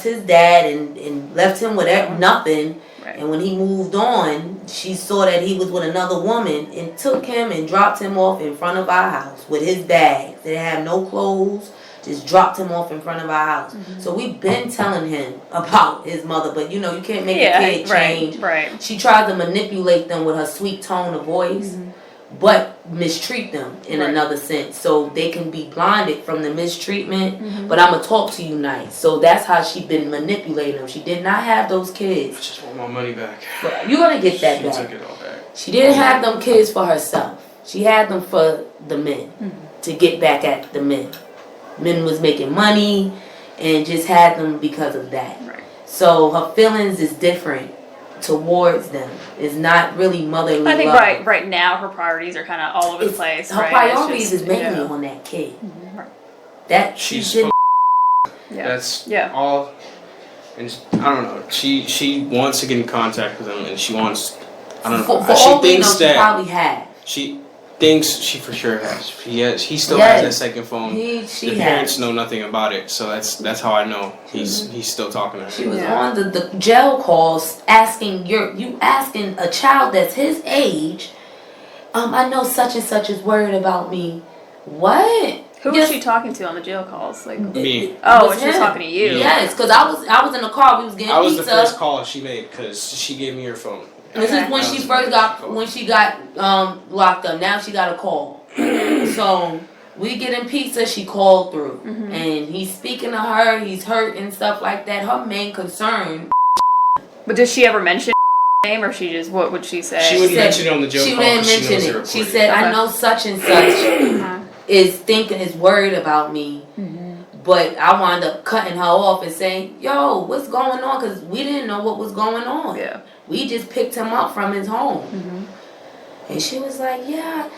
his dad and left him with nothing. Right. And when he moved on, she saw that he was with another woman and took him and dropped him off in front of our house with his bags. They didn't have no clothes. Just dropped him off in front of our house. So we've been telling him about his mother, but you can't make a kid change. Right. She tried to manipulate them with her sweet tone of voice, but mistreat them in another sense. So they can be blinded from the mistreatment, but I'm going to talk to you nice. So that's how she been manipulating them. She did not have those kids. I just want my money back. But you're going to get that back. She took it all back. She didn't have them kids for herself. She had them for the men, to get back at the men. Men was making money and just had them because of that. Right. So her feelings is different towards them. It's not really motherly I think love. right now her priorities are kind of all over the place. Her priorities is mainly on that kid. That she's didn't. That's all. And I don't know. She wants to get in contact with him, and she wants. I don't know. She thinks that she probably had. She thinks she for sure has. He still has that second phone. The parents know nothing about it, so that's how I know he's still talking to her. She was on the jail calls asking asking a child that's his age. I know such and such is worried about me. What? Who was she talking to on the jail calls? Like me. Oh, she was talking to you. Yes, because I was in the car. We was getting pizza. I was the first call she made because she gave me her phone. This is when she first got locked up. Now she got a call. So we getting pizza. She called through, and he's speaking to her. He's hurt and stuff like that. Her main concern. But did she ever mention name, or she just what would she say? She would mention it on the joke. She didn't mention it. She said, "I know such and such is worried about me." But I wound up cutting her off and saying, "Yo, what's going on?" Because we didn't know what was going on. Yeah. We just picked him up from his home. And she was like, yeah,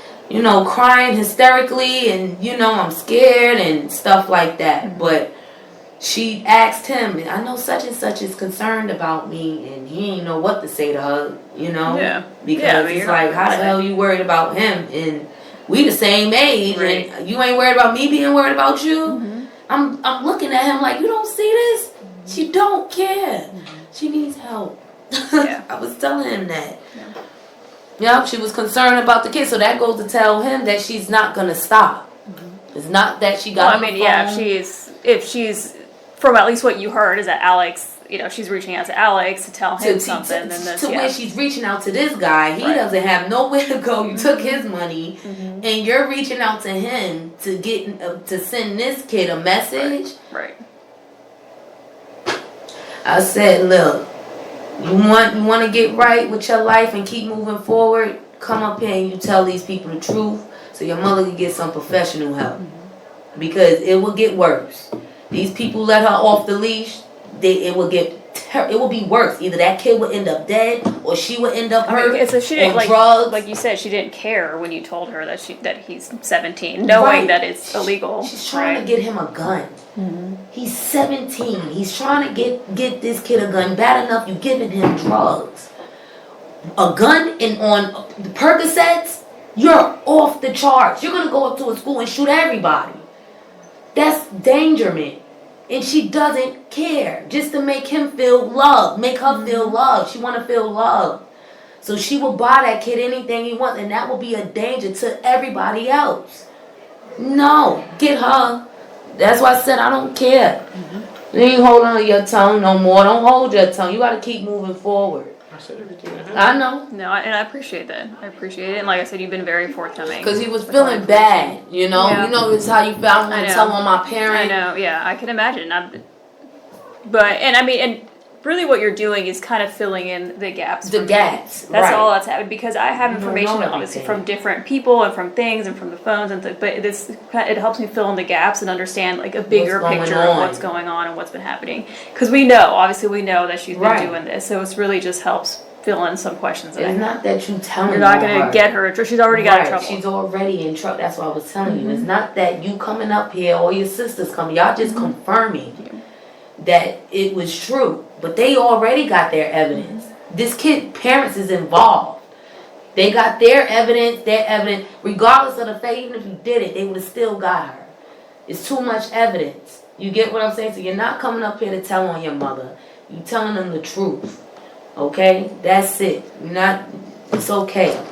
crying hysterically and, I'm scared and stuff like that. But she asked him, I know such and such is concerned about me, and he didn't know what to say to her, Yeah. Because it's like, how the hell you worried about him? And we the same age, and you ain't worried about me being worried about you? I'm looking at him like, you don't see this? She don't care. She needs help. Yeah. I was telling him that. Yeah, she was concerned about the kid, so that goes to tell him that she's not gonna stop. It's not that she got. Well, I mean, yeah, if she's from at least what you heard is that Alex, she's reaching out to Alex to tell him something, then this, where she's reaching out to this guy. He doesn't have nowhere to go. You took his money, and you're reaching out to him to get to send this kid a message. Right. I said, look, you want to get right with your life and keep moving forward. Come up here and you tell these people the truth, so your mother can get some professional help, because it will get worse. These people let her off the leash. It will be worse. Either that kid would end up dead, or she would end up hurt. So she didn't, drugs. Like you said, she didn't care when you told her that he's 17, knowing that it's illegal. She's trying to get him a gun. He's 17. He's trying to get this kid a gun. Bad enough you giving him drugs. A gun and on the Percocets, you're off the charts. You're gonna go up to a school and shoot everybody. That's dangerment. And she doesn't care. Just to make him feel loved. Make her feel loved. She want to feel loved. So she will buy that kid anything he wants. And that will be a danger to everybody else. No. Get her. That's why I said I don't care. You ain't hold on to your tongue no more. Don't hold your tongue. You got to keep moving forward. I said everything I had. I know. No, and I appreciate that. I appreciate it. And like I said, you've been very forthcoming. Because he was feeling bad, Yeah. You know, it's how you felt when telling my parents. I know, yeah, I can imagine. And really what you're doing is kind of filling in the gaps. That's all that's happened, because I have information obviously from different people and from things and from the phones but it helps me fill in the gaps and understand like a bigger picture of what's going on and what's been happening, because we know that she's been doing this, so it's really just helps fill in some questions. It's not that you telling you're not going to get her. She's already got in trouble. She's already in trouble. That's what I was telling you. It's not that you coming up here or your sisters coming. Y'all just confirming that it was true. But they already got their evidence. This kid parents is involved. They got their evidence. Regardless of the fact, even if you did it, they would have still got her. It's too much evidence. You get what I'm saying? So you're not coming up here to tell on your mother. You're telling them the truth. Okay? That's it. It's okay.